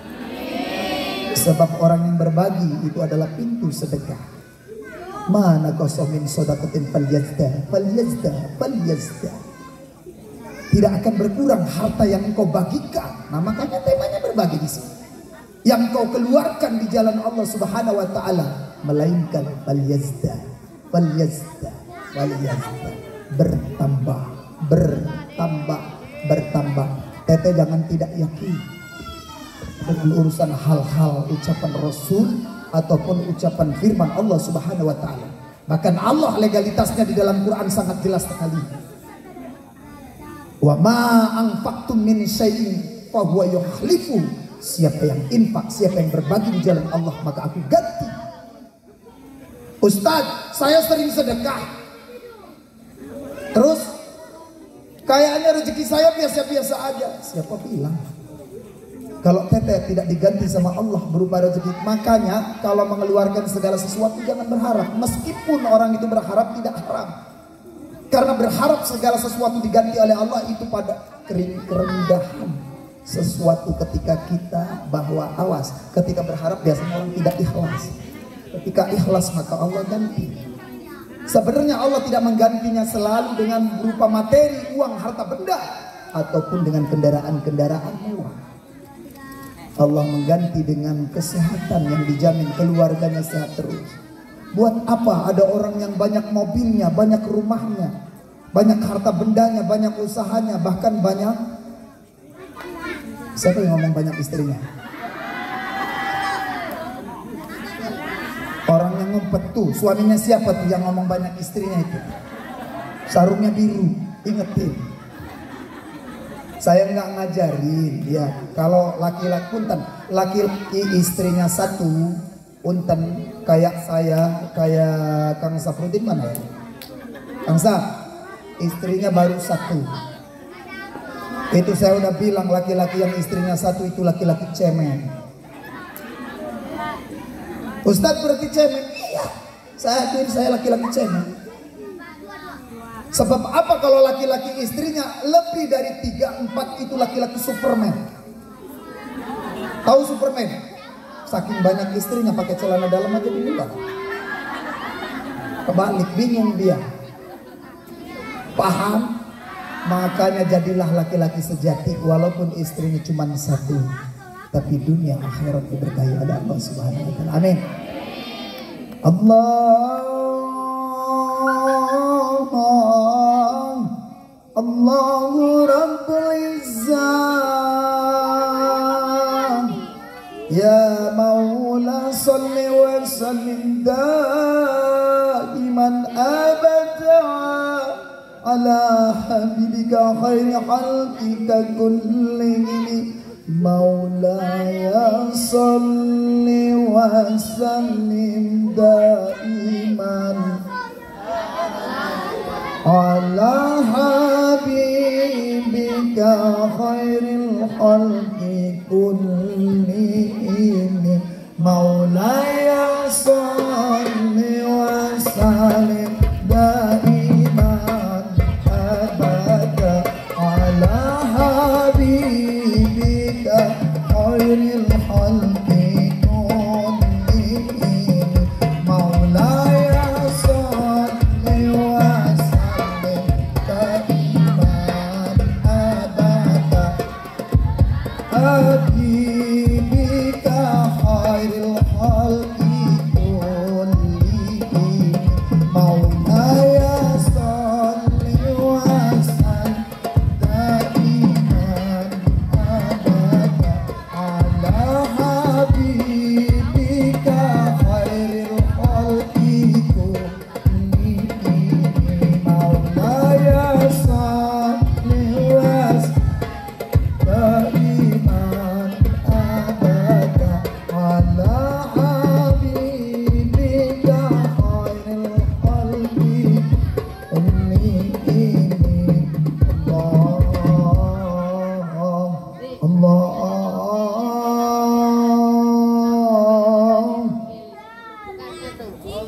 S1: Sebab orang yang berbagi itu adalah pintu sedekah. Mana qasamin shadaqatin falyazda. Tidak akan berkurang harta yang engkau bagikan. Nah, makanya temanya berbagi di sini. Yang kau keluarkan di jalan Allah Subhanahu wa taala, melainkan falyazda. Bertambah. Teteh jangan tidak yakin dengan urusan hal-hal ucapan Rasul ataupun ucapan firman Allah Subhanahu wa taala. Bahkan Allah legalitasnya di dalam Quran sangat jelas sekali. Wa ma anfaqtum min syai'in fa huwa yukhlifu. Siapa yang infak, siapa yang berbagi di jalan Allah, maka aku ganti. Ustadz, saya sering sedekah, terus kayaknya rezeki saya biasa-biasa aja. Siapa bilang? Kalau teteh tidak diganti sama Allah berupa rezeki, makanya kalau mengeluarkan segala sesuatu jangan berharap. Meskipun orang itu berharap tidak haram, karena berharap segala sesuatu diganti oleh Allah itu pada kerendahan sesuatu. Ketika kita bahwa awas, ketika berharap biasanya orang tidak ikhlas. Ketika ikhlas maka Allah ganti. Sebenarnya Allah tidak menggantinya selalu dengan berupa materi, uang, harta benda, ataupun dengan kendaraan-kendaraan mewah. Allah mengganti dengan kesehatan yang dijamin, keluarganya sehat terus. Buat apa ada orang yang banyak mobilnya, banyak rumahnya, banyak harta bendanya, banyak usahanya, bahkan banyak. Siapa yang ngomong banyak istrinya? Orang yang ngumpet tuh, suaminya siapa tuh yang ngomong banyak istrinya itu? Sarungnya biru, ingetin. Saya nggak ngajarin, ya. Kalau laki-laki punten, laki-laki istrinya satu, punten kayak saya, kayak Kang Safruddin mana ya? Kang Saf, istrinya baru satu. Itu saya udah bilang laki-laki yang istrinya satu itu laki-laki cemen. Ustadz berarti cemen? Iya, saya akuin saya laki-laki cemen. Sebab apa kalau laki-laki istrinya lebih dari 3-4 itu laki-laki Superman. Tahu Superman? Saking banyak istrinya pakai celana dalam aja dibilang. Kebalik, bingung dia. Paham? Makanya jadilah laki-laki sejati walaupun istrinya cuma satu, tapi dunia akhirat diberkahi oleh Allah Subhanahu wa taala. Amin. Allahu Rabbul Izzah. Ya Maula salli wa sallim daiman abada ala habibika khairi khalqika kullihim. Maulaya salli wa sallim daiman ala habibika khairi khalqi kullihim. Maulaya salli wa sallim daiman khairil khalqi kullihim. Maulaya salli wa sallim daiman abada habibika khairil khalqi kullihim. Maulaya salli wa sallim daiman abada ala habibika khairil khalqi kullihim. Maulaya salli wa sallim daiman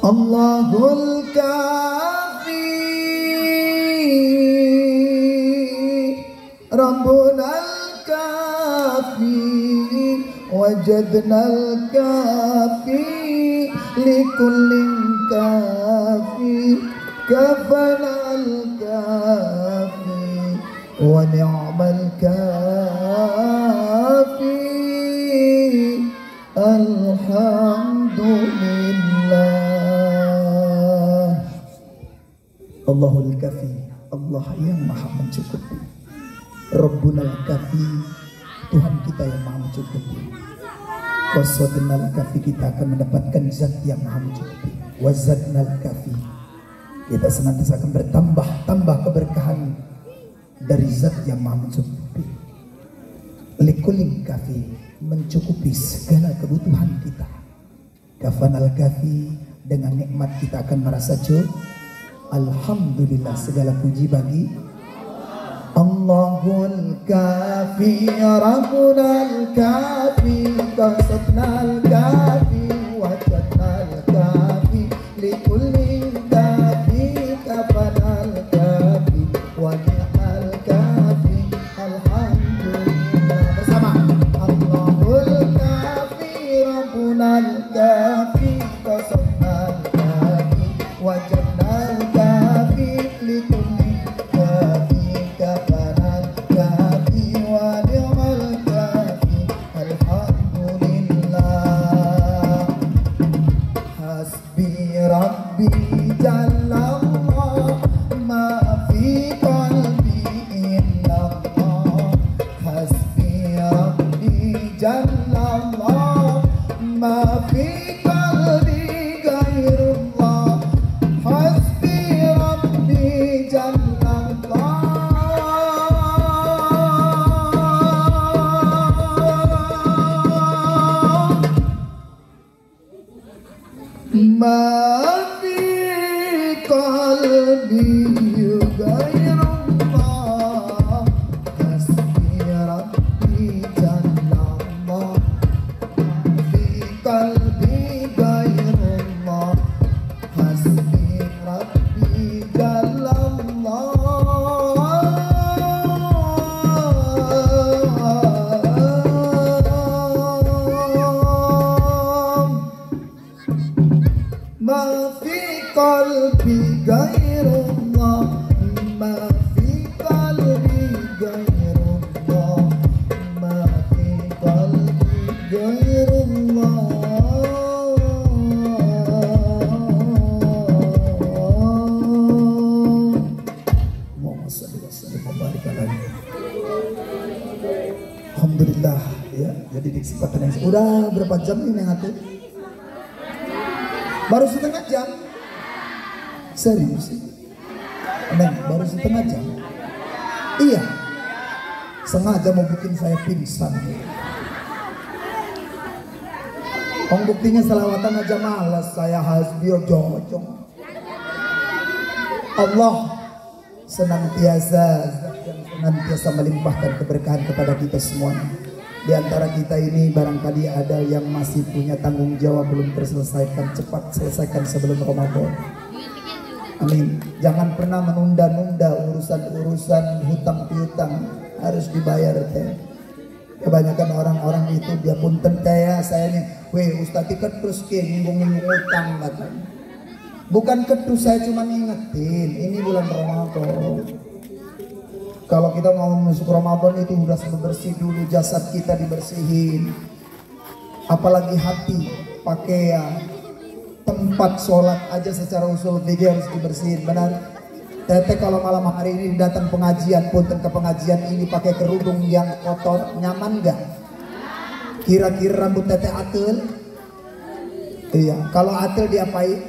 S1: Allahul kafi Rabbunal kafi wajadnal kafi likullin kafi kafanal kafi wa ni'mal kafi alhamdulillah. Allahul kafi, Allah yang maha mencukupi. Rabbunal kafi, Tuhan kita yang maha mencukupi. Waswadnal kafi, kita akan mendapatkan zat yang maha mencukupi. Wazadnal kafi, kita senantiasa akan bertambah keberkahan dari zat yang maha mencukupi. Likulin kafi, mencukupi segala kebutuhan kita. Kafanal kafi, dengan nikmat kita akan merasa cukup. Alhamdulillah, segala puji bagi Allahul kafi Rabbunal kafi qasadnal kafi wajadnal kafi likulli kafi kafanal kafi wa ni'mal kafi alhamdulillah. Bersama Allahul kafi Rabbunal kafi qasadnal kafi wajadnal kafi likulli kafi kafanal kafi wa ni'mal kafi alhamdulillah. Hasbi rabbi jallallah ma fi qalbi illallah. Hasbi rabbi jallallah ma fi qalbi ghairullah. Hasbi rabbi jallallah ma fi qalbi ghairullah. Hasbi rabbi jallallah ma fi qalbi ghairullah. Hasbi rabbi jallallah ma fi qalbi ghairullah. Ma fi qalbi ghairullah. Ma fi qalbi ghairullah. Allahumma shalli wa sallim wa barik alaihi. Alhamdulillah ya. Jadi di kesempatan yang udah berapa jam ini ngatur? Baru setengah jam. Serius? Neng, baru setengah jam. Iya. Sengaja mau bikin saya pingsan. Buktinya selawatan aja malas. Saya hasbi jojong. Allah senantiasa melimpahkan keberkahan kepada kita semuanya. Di antara kita ini barangkali ada yang masih punya tanggung jawab belum terselesaikan, cepat selesaikan sebelum Ramadan. Amin. Jangan pernah menunda-nunda urusan-urusan hutang piutang, harus dibayar teh. Kebanyakan orang-orang itu dia pun tentaya saya nih, weh Ustaz ikat terus ke nyinggung-nyinggung utang katanya. Bukan ketus, saya cuma ngingetin ini bulan Ramadan. Kalau kita mau masuk Ramadan itu udah bersih dulu, jasad kita dibersihin. Apalagi hati, pakaian, tempat sholat aja secara usul fikih harus dibersihin, benar? Tete kalau malam hari ini datang pengajian, punten ke pengajian ini pakai kerudung yang kotor, nyaman gak? Kira-kira rambut tete atel? Iya, kalau atel diapain?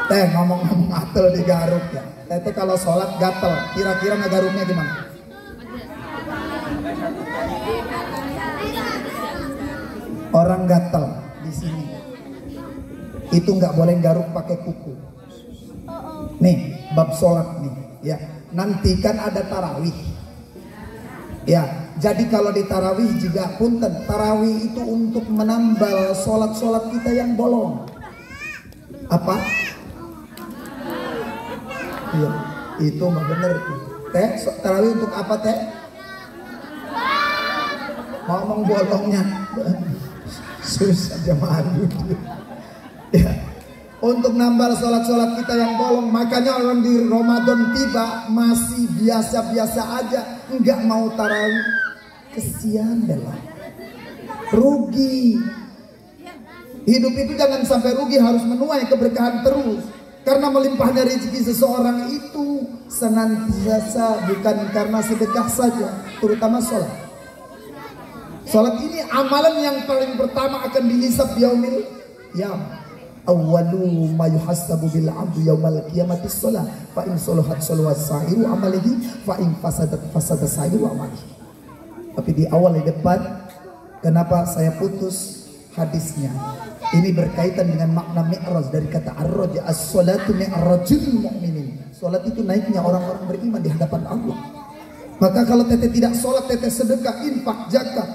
S1: Teh ngomong-ngomong atel digaruk ya. Tete kalau sholat gatel, kira-kira ngegaruknya gimana? Orang gatel di sini itu nggak boleh garuk pakai kuku. Nih bab sholat nih ya. Nanti kan ada tarawih. Ya, jadi kalau di tarawih juga punten, tarawih itu untuk menambal sholat-sholat kita yang bolong. Apa? Iya, itu mah bener. Teh, tarawih untuk apa teh? Ngomong bolongnya susah jemaah. Ya, untuk nambal sholat-sholat kita yang bolong. Makanya orang di Ramadan tiba masih biasa-biasa aja, nggak mau tarawih. Kesian dah, rugi. Hidup itu jangan sampai rugi, harus menuai keberkahan terus. Karena melimpahnya rezeki seseorang itu senantiasa bukan karena sedekah saja, terutama sholat. Sholat ini amalan yang paling pertama akan dihisab yaumil qiyamah. Awwalu ma yuhassabu bil 'abdi yaumal qiyamati shalah, fa in salahat salahat sa'iru amalihi, fa in fasadat fasada sa'iru amalihi. Tapi di awal di depan, kenapa saya putus hadisnya? Ini berkaitan dengan makna mi'raj dari kata ar-raj, as-salatu mi'rajul mu'minin. Salat itu naiknya orang-orang beriman di hadapan Allah. Maka kalau teteh tidak sholat, teteh sedekah, infak, zakat,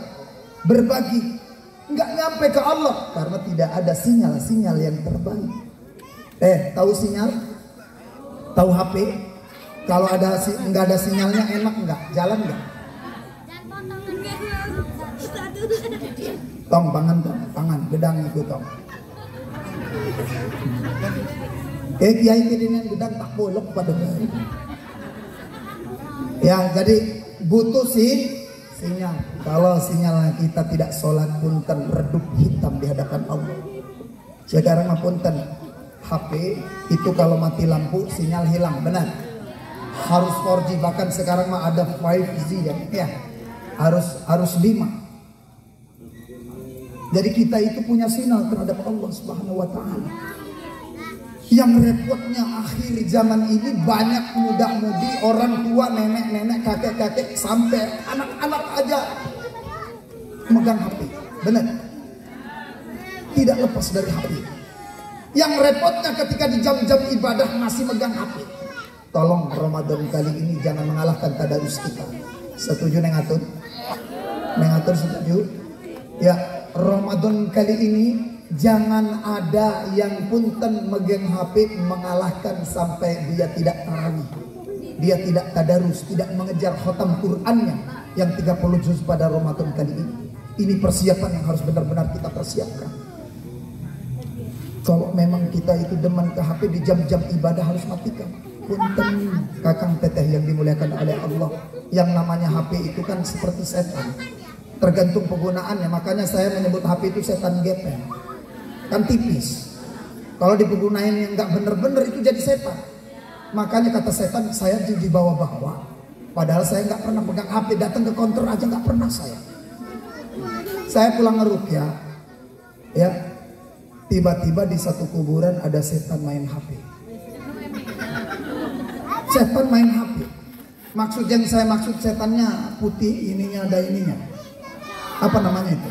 S1: berbagi, nggak nyampe ke Allah karena tidak ada sinyal-sinyal yang terbaik. Tahu sinyal? Tahu HP? Kalau nggak ada sinyalnya enak nggak? Jalan nggak? Tong, pangan, gedang itu tong. Kiai kirinan gedang tak bolok pada hari. Ya, jadi butuh sinyal. Kalau sinyal kita tidak sholat, punten redup hitam di hadapan Allah. Sekarang mah punten, HP itu kalau mati lampu sinyal hilang, benar. Harus 4G, bahkan sekarang mah ada 5G ya. Harus 5. Jadi kita itu punya sinyal terhadap Allah Subhanahu wa taala. Yang repotnya akhir zaman ini banyak muda-mudi, orang tua, nenek-nenek, kakek-kakek, sampai anak-anak aja megang HP. Benar? Tidak lepas dari HP. Yang repotnya ketika di jam-jam ibadah masih megang HP. Tolong Ramadan kali ini jangan mengalahkan tadarus kita. Setuju Neng Atur? Neng Atur setuju? Ya, Ramadan kali ini jangan ada yang punten megang HP mengalahkan sampai dia tidak tarawih, dia tidak tadarus, tidak mengejar khatam Qur'annya yang 30 juz pada Ramadan kali ini. Ini persiapan yang harus benar-benar kita persiapkan. Kalau memang kita itu demen ke HP di jam-jam ibadah harus matikan. Punten kakang teteh yang dimuliakan oleh Allah, yang namanya HP itu kan seperti setan, tergantung penggunaannya. Makanya saya menyebut HP itu setan gepeng. Kan tipis. Kalau dipergunain yang nggak bener-bener itu jadi setan. Makanya kata setan, saya dibawa-bawa. Padahal saya nggak pernah pegang HP, datang ke counter aja nggak pernah saya. Saya pulang ngeruqyah, ya, tiba-tiba di satu kuburan ada setan main HP. Setan main HP. Maksud yang saya maksud setannya putih, ininya ada ininya. Apa namanya itu?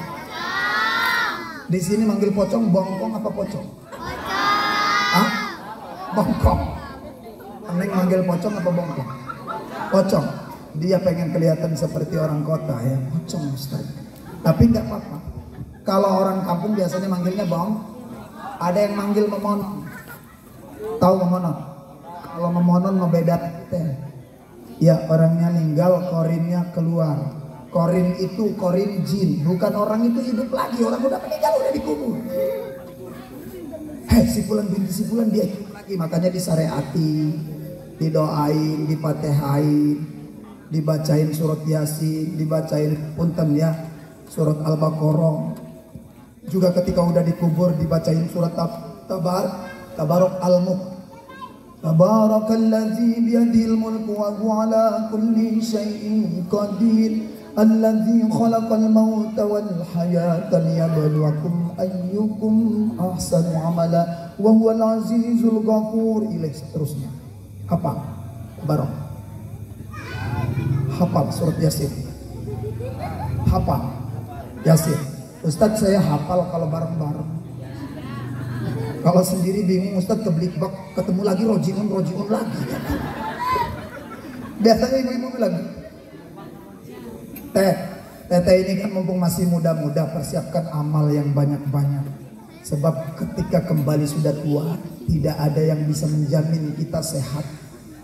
S1: Di sini manggil pocong, bongkong apa pocong? Ah? Bongkong. Neng manggil pocong apa bongkong? Pocong. Dia pengen kelihatan seperti orang kota ya, pocong Ustaz. Tapi nggak apa-apa. Kalau orang kampung biasanya manggilnya bong. Ada yang manggil memonon. Tahu memonon? Kalau memonon membeda teh. Ya, orangnya meninggal, korinnya keluar. Korin itu korin jin, bukan orang itu hidup lagi, orang udah meninggal, udah dikubur. Si fulan binti si fulan dia hidup lagi, makanya disyariati, didoain, dipatehain, dibacain surat Yasin, dibacain punten ya, surat Al-Baqarah. Juga ketika udah dikubur dibacain surat Tabarak Al-Mulk. Tabarakalladzi biyadihil mulku wa huwa ala kulli syai'in qadir. Alladzi khalaqal mauta wal hayata liyabluwakum ayyukum ahsanu amala wa huwal azizul ghafur. Ilaih seterusnya. Hafal bareng. Hafal surat Yasin. Hafal Yasin. Ustadz saya hafal kalau bareng-bareng. Kalau sendiri bingung Ustadz, keblikbak ketemu lagi rojiun lagi. Biasanya ibu-ibu bilang, Teteh ini kan mumpung masih muda-muda, persiapkan amal yang banyak-banyak. Sebab ketika kembali sudah tua, tidak ada yang bisa menjamin kita sehat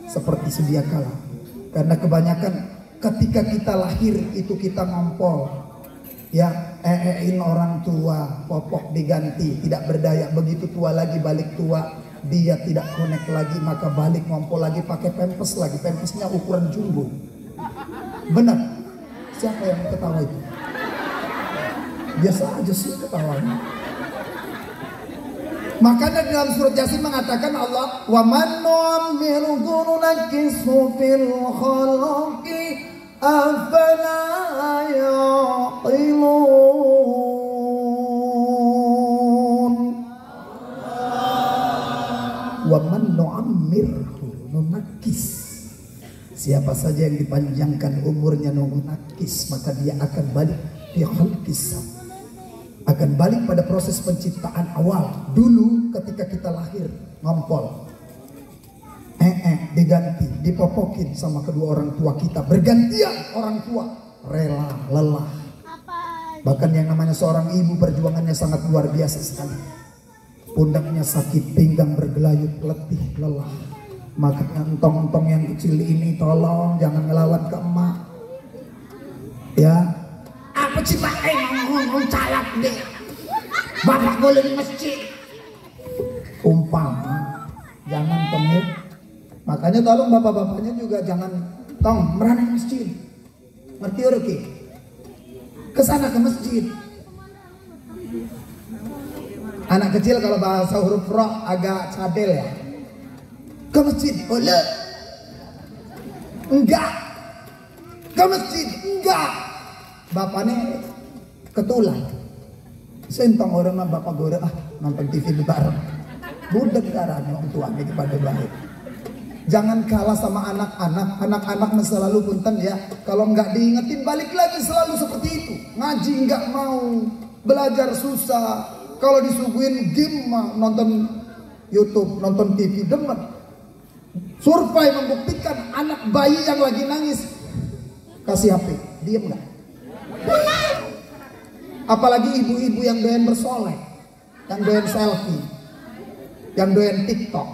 S1: seperti sedia kala. Karena kebanyakan ketika kita lahir itu kita ngompol, ya orang tua, popok diganti, tidak berdaya. Begitu tua lagi, balik tua, dia tidak connect lagi, maka balik ngompol lagi, pakai pampers lagi, pampersnya ukuran jumbo. Benar. Siapa yang ketawa itu? Biasa aja sih ketawanya. Makanya dalam surat Yasin mengatakan Allah, wa man nu'ammirhu nunakkisu fil khalqi afala yaqilun. Wa man nu'ammirhu nunakkis. Siapa saja yang dipanjangkan umurnya nunakis, maka dia akan balik di khalqis, akan balik pada proses penciptaan awal. Dulu ketika kita lahir ngompol, diganti, dipopokin sama kedua orang tua kita, bergantian orang tua, rela, lelah. Bahkan yang namanya seorang ibu perjuangannya sangat luar biasa sekali. Pundaknya sakit, pinggang bergelayut, letih, lelah. Maka entong-entong yang kecil ini tolong jangan ngelawan ke emak. Ya, apa sih Pak ngomong calak deh. Bapak boleh di masjid. Umpama, jangan tengil. Makanya tolong bapak-bapaknya juga jangan tong merana masjid. Ngerti orang ki? Kesana ke masjid. Anak kecil kalau bahasa huruf roh agak cadel ya. Ke masjid, boleh? Enggak. Ke masjid, enggak. Bapaknya ketulan. Sentong orang mah bapak gue nonton TV bareng. Budak darahnya orang tuanya kepada baik. Jangan kalah sama anak-anak. Anak-anak selalu punten ya. Kalau enggak diingetin balik lagi selalu seperti itu. Ngaji enggak mau, belajar susah. Kalau disuguhin game mah nonton YouTube, nonton TV demen. Survei membuktikan anak bayi yang lagi nangis kasih HP, diem nggak? Apalagi ibu-ibu yang doyan bersolek, yang doyan selfie, yang doyan TikTok.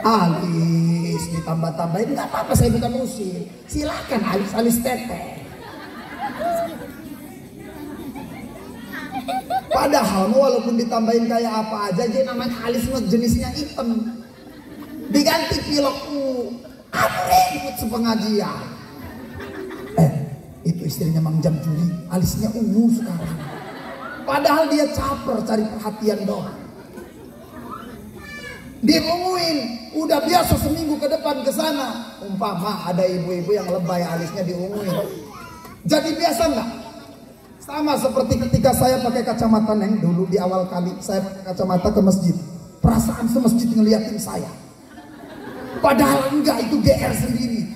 S1: Alis ditambah-tambahin, nggak apa-apa, saya bukan usir. Silakan alis-alis teteh. Padahal walaupun ditambahin kayak apa aja, dia namanya alis jenisnya hitam. Diganti pilok apa ribut sepengajian. Itu istrinya Mang Jam Juri, alisnya ungu sekarang. Padahal dia caper cari perhatian doang. Diunguin, udah biasa seminggu ke depan ke sana. Umpama ada ibu-ibu yang lebay alisnya diunguin. Jadi biasa nggak? Sama seperti ketika saya pakai kacamata Neng dulu di awal kali saya pakai kacamata ke masjid. Perasaan semasjid ngeliatin saya. Padahal enggak, itu GR sendiri.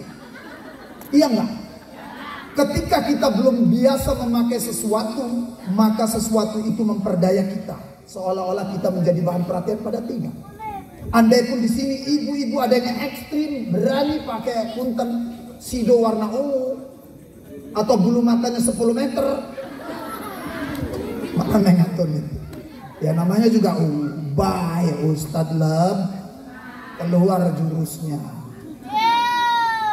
S1: Iya enggak? Ketika kita belum biasa memakai sesuatu, maka sesuatu itu memperdaya kita. Seolah-olah kita menjadi bahan perhatian pada tiga. Andai pun di sini ibu-ibu ada yang ekstrim, berani pakai punten sido warna ungu atau bulu matanya 10 meter. Maka mengatur itu. Ya namanya juga ubah ya Ustadz Leb. Keluar jurusnya.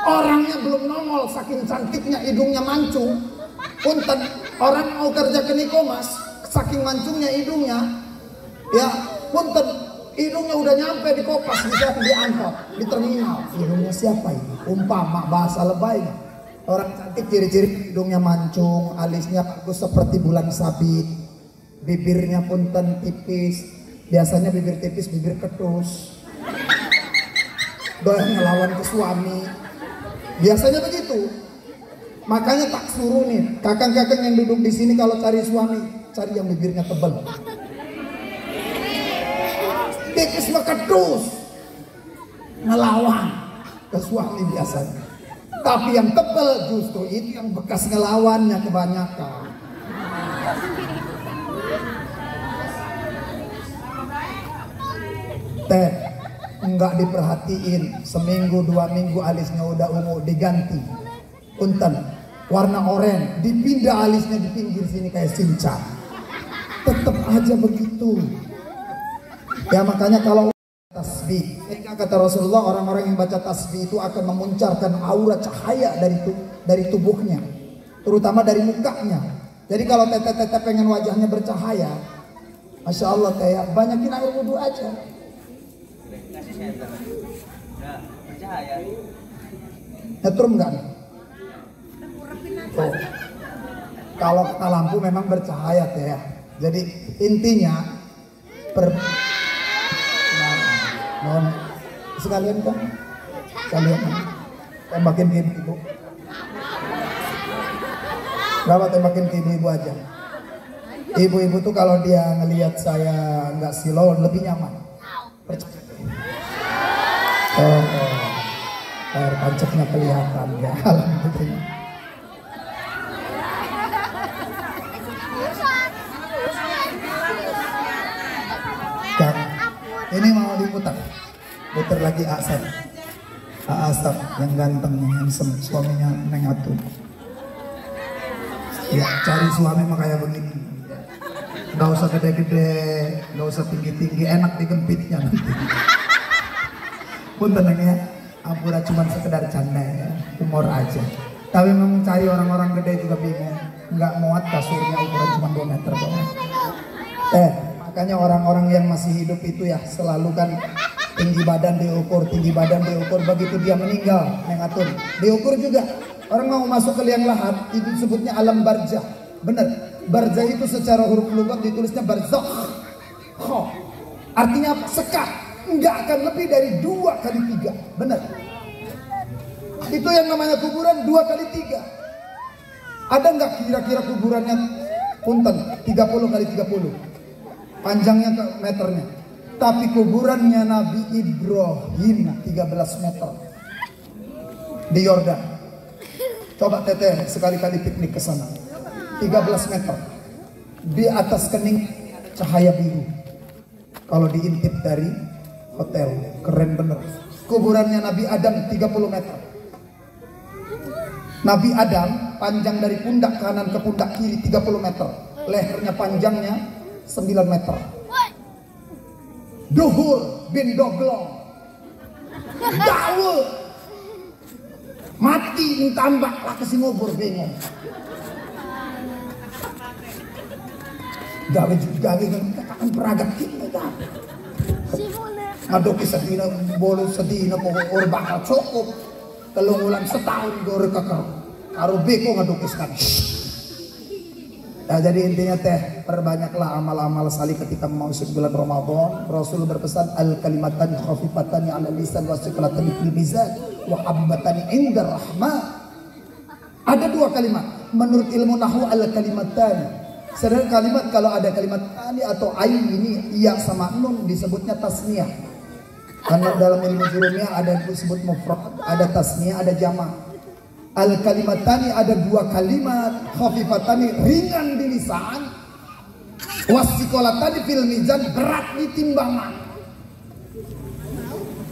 S1: Orangnya belum nongol, saking cantiknya hidungnya mancung. Punten, orang mau kerja ke Nikomas, saking mancungnya hidungnya, ya punten, hidungnya udah nyampe di Kopas, bisa diangkut di terminal. Hidungnya siapa ini? Umpama bahasa lebaynya. Orang cantik ciri-ciri hidungnya mancung, alisnya bagus seperti bulan sabit, bibirnya punten tipis. Biasanya bibir tipis, bibir ketus. Doyan ngelawan ke suami, biasanya begitu. Makanya tak suruh nih kakang-kakang yang duduk di sini kalau cari suami, cari yang bibirnya tebal, tipis meketus, ngelawan ke suami biasanya. Tapi yang tebal justru itu yang bekas ngelawannya kebanyakan. Enggak diperhatiin, seminggu 2 minggu alisnya udah ungu, diganti. Punten, warna oranye, dipindah alisnya di pinggir sini kayak Shinchan. Tetap aja begitu. Ya makanya kalau tasbih, kata Rasulullah, orang-orang yang baca tasbih itu akan memuncarkan aura cahaya dari tubuhnya, terutama dari mukanya. Jadi kalau teteh-teteh pengen wajahnya bercahaya, Masya Allah, kayak banyakin air wudhu aja. Nyetrum nggak nih? Oh. Kalau kena lampu memang bercahaya teh ya. Jadi intinya mohon sekalian kan, kalian tembakin ke ibu. Berapa tembakin ke ibu-ibu aja. Ibu-ibu tuh kalau dia ngelihat saya nggak silau lebih nyaman. Oh, air pancapnya kelihatan ya. Alhamdulillah. Kang, ini mau diputar. Putar lagi Asap. Asap yang ganteng, yang handsome, suaminya Neng Atun. Ya, cari suami mah kayak begini. Gak usah gede-gede, gak usah tinggi-tinggi, enak dikempitnya nanti. Pun tenang ya, Ampura cuma sekedar canda ya, humor aja. Tapi memang cari orang-orang gede juga bingung. Nggak muat kasurnya ukuran cuma 2 meter doang. Makanya orang-orang yang masih hidup itu ya selalu kan tinggi badan diukur, begitu dia meninggal, mengatur, diukur juga. Orang mau masuk ke liang lahat, itu disebutnya alam barzah. Bener, barzah itu secara huruf lughat ditulisnya barzakh. Artinya apa? Sekat. Enggak akan lebih dari 2 kali 3. Bener. Itu yang namanya kuburan 2 kali 3. Ada nggak kira-kira kuburannya punten 30 kali 30? Panjangnya ke meternya. Tapi kuburannya Nabi Ibrahim 13 meter di Yordan. Coba teteh sekali-kali piknik ke sana. 13 meter. Di atas kening cahaya biru. Kalau diintip dari hotel, keren bener. Kuburannya Nabi Adam 30 meter. Nabi Adam panjang dari pundak kanan ke pundak kiri 30 meter. Lehernya panjangnya 9 meter. Duhur bin Doglong, Daud mati tambak lah ke ngobor bingung. Gawe kan peragat kita. Ngadoki sedina boleh sedina pokok bakal cukup. Telungulan setahun gore kakak. Karo beko ngadoki sekali. Nah, jadi intinya teh, perbanyaklah amal-amal salih ketika memasuki bulan Ramadan. Rasul berpesan al-kalimatan khafifatani 'ala lisan wa thiqalatan fil mizan wa habbatani 'inda rahmah. Ada 2 kalimat menurut ilmu nahwu al-kalimatan. Sedangkan kalimat kalau ada kalimat ani atau ain ini iya sama nun disebutnya tasniyah. Karena dalam ilmu jurumiyah ada yang disebut mufrad, ada tasniyah, ada jamak. Al-kalimatani ada 2 kalimat, khafifatani ringan di lisan, wasiqalatani fil mizan berat di timbangan,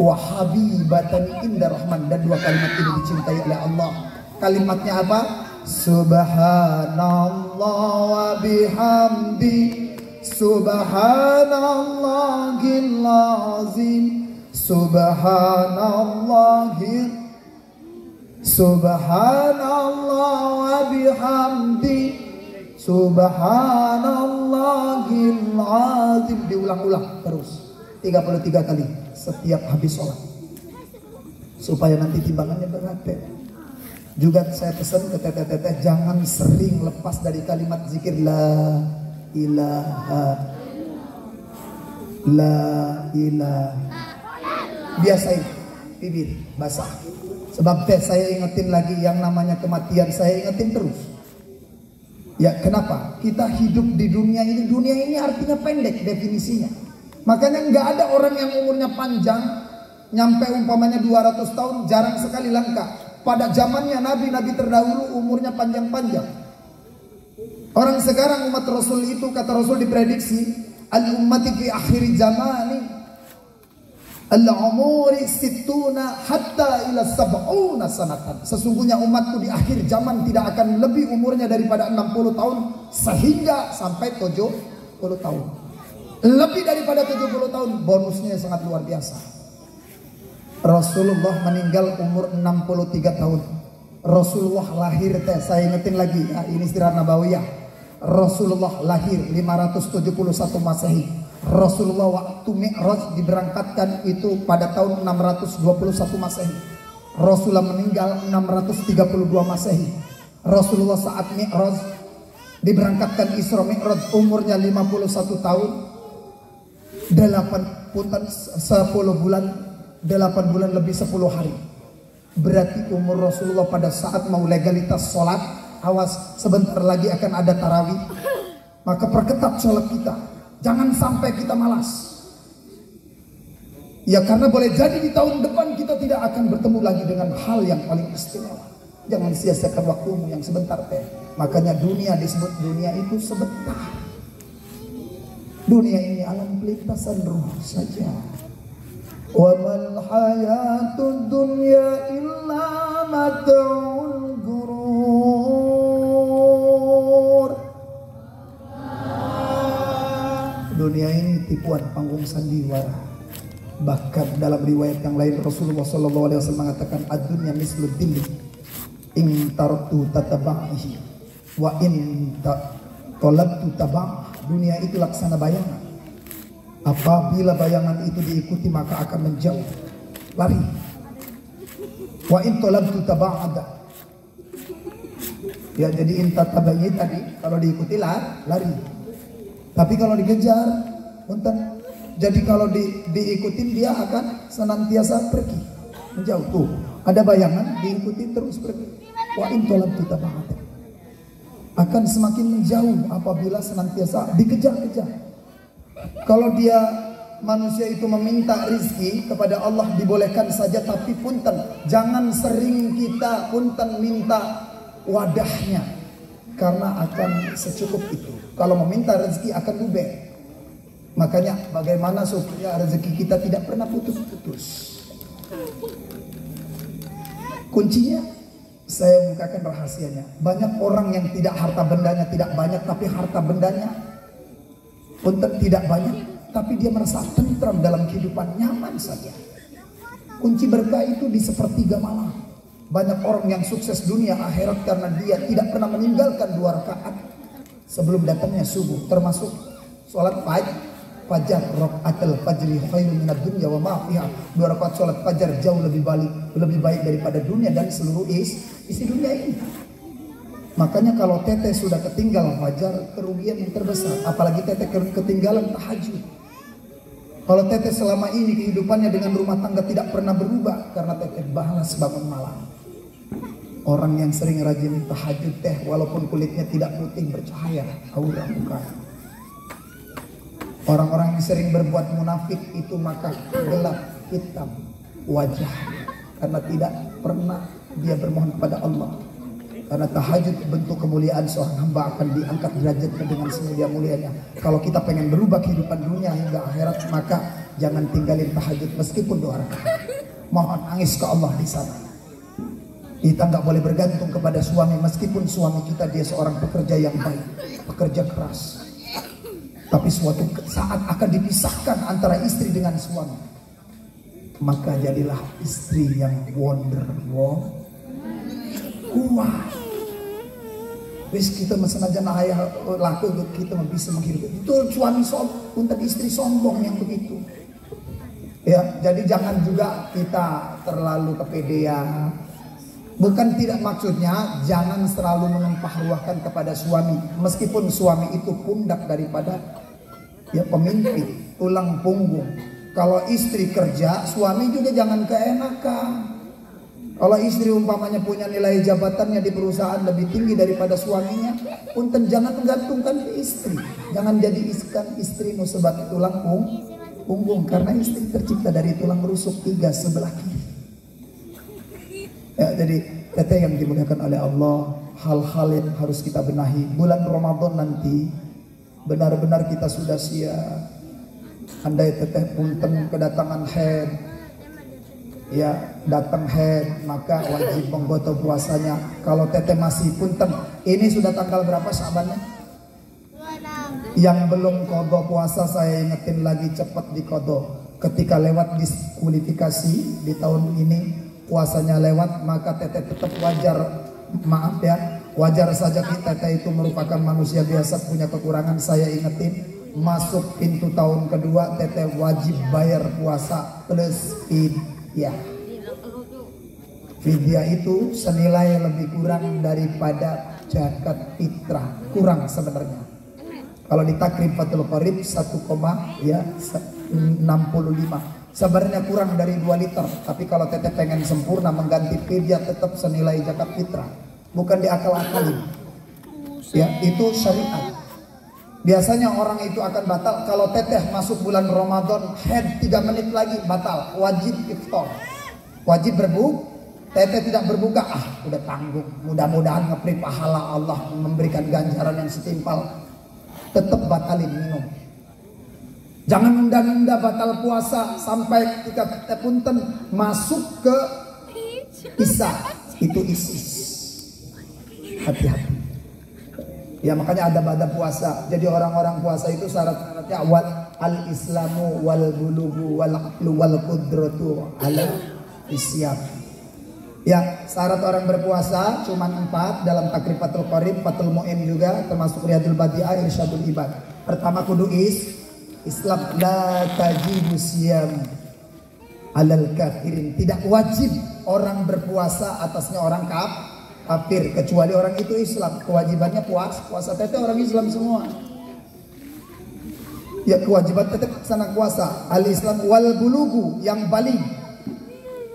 S1: wa habibatani inda rahman, dan 2 kalimat ini dicintai oleh Allah. Kalimatnya apa? Subhanallah wa bihamdi, subhanallahil azim, subhanallahil Subhanallah wa bihamdi, subhanallahil azim. Diulang-ulang terus 33 kali setiap habis sholat, supaya nanti timbangannya berat. Juga saya pesan ke teteh-teteh, jangan sering lepas dari kalimat zikir la ilaha, la ilaha. Biasain bibir basah. Sebab saya ingetin lagi yang namanya kematian, saya ingetin terus. Ya kenapa? Kita hidup di dunia ini artinya pendek definisinya. Makanya nggak ada orang yang umurnya panjang, nyampe umpamanya 200 tahun, jarang sekali, langka. Pada zamannya nabi-nabi terdahulu umurnya panjang-panjang. Orang sekarang umat Rasul itu, kata Rasul diprediksi, al-ummati fi akhir zamani, Al-umuri sittuna hatta ila sab'una sanatan. Sesungguhnya umatku di akhir zaman tidak akan lebih umurnya daripada 60 tahun sehingga sampai 70 tahun. Lebih daripada 70 tahun bonusnya sangat luar biasa. Rasulullah meninggal umur 63 tahun. Rasulullah lahir saya ingetin lagi ya, ini sirah nabawiyah. Rasulullah lahir 571 Masehi. Rasulullah waktu Mi'raj diberangkatkan itu pada tahun 621 Masehi. Rasulullah meninggal 632 Masehi. Rasulullah saat Mi'raj diberangkatkan Isra Mi'raj umurnya 51 tahun. 10 bulan 8 bulan lebih 10 hari. Berarti umur Rasulullah pada saat mau legalitas sholat, awas sebentar lagi akan ada tarawih. Maka perketat sholat kita. Jangan sampai kita malas. Ya karena boleh jadi di tahun depan kita tidak akan bertemu lagi dengan hal yang paling istimewa. Jangan sia-siakan waktumu yang sebentar teh. Makanya dunia disebut dunia itu sebentar. Dunia ini alam pelintasan ruh saja. Wa mal hayatud dunya illa mata'ul ghurur. Dunia ini tipuan panggung sandiwara. Bahkan dalam riwayat yang lain Rasulullah SAW mengatakan ad-dunya mislud dilli in tartu tatabahi wa in talabtu tabah. Dunia itu laksana bayangan. Apabila bayangan itu diikuti maka akan menjauh, lari. Wa in talabtu taba'ada. Ya jadi in tatabahi tadi kalau diikuti lari. Tapi kalau dikejar, punten. Jadi kalau diikutin dia akan senantiasa pergi, menjauh. Tuh, ada bayangan diikuti terus pergi. Wa in talabtu taba'ada. Akan semakin menjauh apabila senantiasa dikejar-kejar. Kalau dia manusia itu meminta rizki kepada Allah dibolehkan saja, tapi punten jangan sering kita punten minta wadahnya, karena akan secukup itu. Kalau meminta rezeki akan luber. Makanya bagaimana supaya rezeki kita tidak pernah putus-putus. Kuncinya saya bukakan rahasianya. Banyak orang yang tidak harta bendanya tidak banyak, tapi harta bendanya punten tidak banyak, tapi dia merasa tentram dalam kehidupan, nyaman saja. Kunci berkah itu di sepertiga malam. Banyak orang yang sukses dunia akhirat karena dia tidak pernah meninggalkan 2 rakaat sebelum datangnya subuh, termasuk sholat fajar, rakaatul fajri khairun minad dunya wa ma fiha. 2 rakaat sholat fajar jauh lebih baik daripada dunia dan seluruh isi dunia ini. Makanya kalau teteh sudah ketinggalan fajar, kerugian yang terbesar. Apalagi teteh ketinggalan tahajud. Kalau teteh selama ini kehidupannya dengan rumah tangga tidak pernah berubah karena teteh balas bangun malam. Orang yang sering rajin tahajud teh walaupun kulitnya tidak putih bercahaya aura muka. Orang-orang yang sering berbuat munafik itu maka gelap hitam wajah karena tidak pernah dia bermohon kepada Allah. Karena tahajud bentuk kemuliaan seorang hamba akan diangkat derajatnya dengan semulia-mulianya. Kalau kita pengen berubah kehidupan dunia hingga akhirat, maka jangan tinggalin tahajud meskipun 2 rakaat. Mohon angis ke Allah di sana. Kita nggak boleh bergantung kepada suami meskipun suami kita dia seorang pekerja yang baik, pekerja keras. Tapi suatu saat akan dipisahkan antara istri dengan suami. Maka jadilah istri yang wonderwall kuat. Wis kita mesenajan ayah laku untuk kita bisa menghidupi. Itu suami untuk istri sombong yang begitu. Ya, jadi jangan juga kita terlalu kepedean. Bukan tidak maksudnya jangan selalu menumpahruahkan kepada suami, meskipun suami itu pundak daripada ya pemimpin, tulang punggung. Kalau istri kerja, suami juga jangan keenakan. Kalau istri umpamanya punya nilai jabatannya di perusahaan lebih tinggi daripada suaminya, punten jangan menggantungkan ke istri. Jangan jadikan istrimu sebagai tulang punggung, karena istri tercipta dari tulang rusuk 3 sebelah kiri. Ya, jadi teteh yang dimuliakan oleh Allah, hal-hal yang harus kita benahi. Bulan Ramadan nanti benar-benar kita sudah siap. Andai teteh punten kedatangan head, ya datang head, maka wajib menggoto puasanya. Kalau teteh masih punten, ini sudah tanggal berapa Syabannya? Yang belum kodo puasa saya ingetin lagi, cepat dikodo. Ketika lewat diskualifikasi di tahun ini puasanya lewat, maka teteh tetap wajar, maaf ya, wajar saja teteh itu merupakan manusia biasa, punya kekurangan. Saya ingetin, masuk pintu tahun kedua teteh wajib bayar puasa plus fidyah. Fidyah itu senilai lebih kurang daripada zakat fitrah, kurang sebenarnya. Kalau di takrib Fathul Qorib 1,65 sebenarnya kurang dari 2 liter. Tapi kalau teteh pengen sempurna mengganti fidyah tetap senilai zakat fitrah, bukan diakal-akalin. Ya, itu syariat. Biasanya orang itu akan batal kalau teteh masuk bulan Ramadan head 3 menit lagi batal, wajib iftar, wajib berbuka. Teteh tidak berbuka, udah tanggung, mudah-mudahan ngepri pahala Allah memberikan ganjaran yang setimpal, tetap batalin minum. Jangan nunda-nunda batal puasa sampai ketika teteh punten masuk ke Isya, itu ISIS. Hati-hati. Ya makanya ada puasa. Jadi orang-orang puasa itu syarat-syaratnya al-islamu wal bulugu wal aqlu wal qudratu ala isyam. Ya, syarat orang berpuasa cuma 4 dalam takrib Fathul Qorib, Fathul Mu'in juga, termasuk Riyadul Badi'ah, Irsyadul Ibad. Pertama kudu Islam, la tajibu siyam alal kafirin. Tidak wajib orang berpuasa atasnya orang kafir, kecuali orang itu Islam. Kewajibannya puasa teteh orang Islam semua. Ya, kewajiban teteh sana puasa. Al-Islam wal bulugu, yang balik.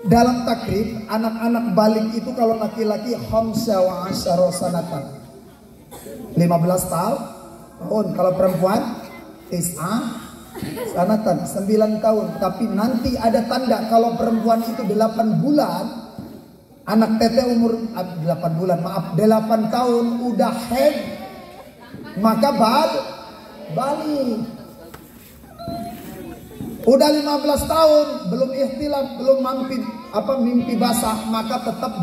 S1: Dalam takrib anak-anak balik itu kalau laki-laki khamsa wa asyara sanatan, 15 tahun. Kalau perempuan tis'ah sanatan, 9 tahun. Tapi nanti ada tanda kalau perempuan itu 8 bulan, anak teteh umur 8 bulan, maaf 8 tahun udah head, maka balik. Udah 15 tahun belum ihtilam, belum mimpi basah, maka tetap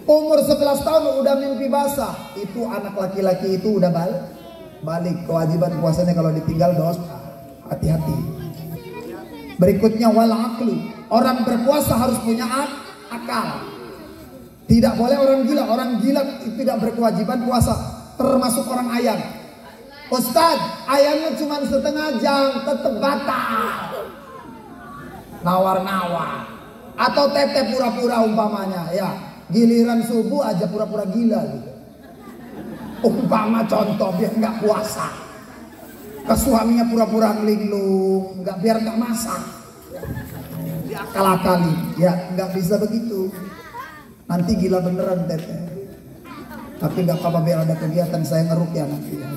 S1: umur 11 tahun udah mimpi basah, itu anak laki-laki itu udah balik. Kewajiban puasanya kalau ditinggal dosa. Hati-hati. Berikutnya wal aqlu. Orang berpuasa harus punya akal. Tidak boleh orang gila. Orang gila itu tidak berkewajiban puasa, termasuk orang ayam. Ustadz, ayamnya cuma setengah jam, tetap batal. Nawar-nawar. Atau teteh pura-pura umpamanya, ya. Giliran subuh aja pura-pura gila gitu. Umpama contoh biar nggak puasa. Ke suaminya pura-pura ngelinglung, biar nggak masak. Diakal-akali, ya nggak bisa begitu. Nanti gila beneran teteh. Tapi nggak apa-apa, biar ada kegiatan saya ngerukyah nanti. Ya.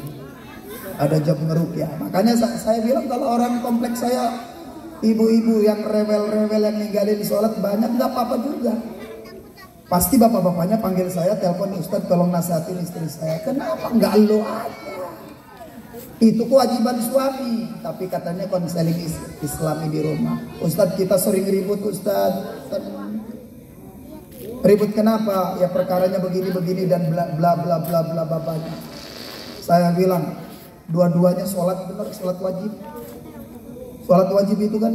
S1: Ada job ngerukyah. Makanya saya bilang kalau orang kompleks saya, ibu-ibu yang rewel-rewel yang ninggalin sholat banyak, nggak apa-apa juga. Pasti bapak-bapaknya panggil saya, telepon, Ustadz tolong nasihatin istri saya. Kenapa nggak lo aja? Itu kewajiban suami. Tapi katanya konseling Islami di rumah. Ustadz kita sering ribut Ustadz. Ribut kenapa? Ya perkaranya begini-begini dan bla bla bla bla bla babanya. Saya bilang dua-duanya sholat benar, sholat wajib. Sholat wajib itu kan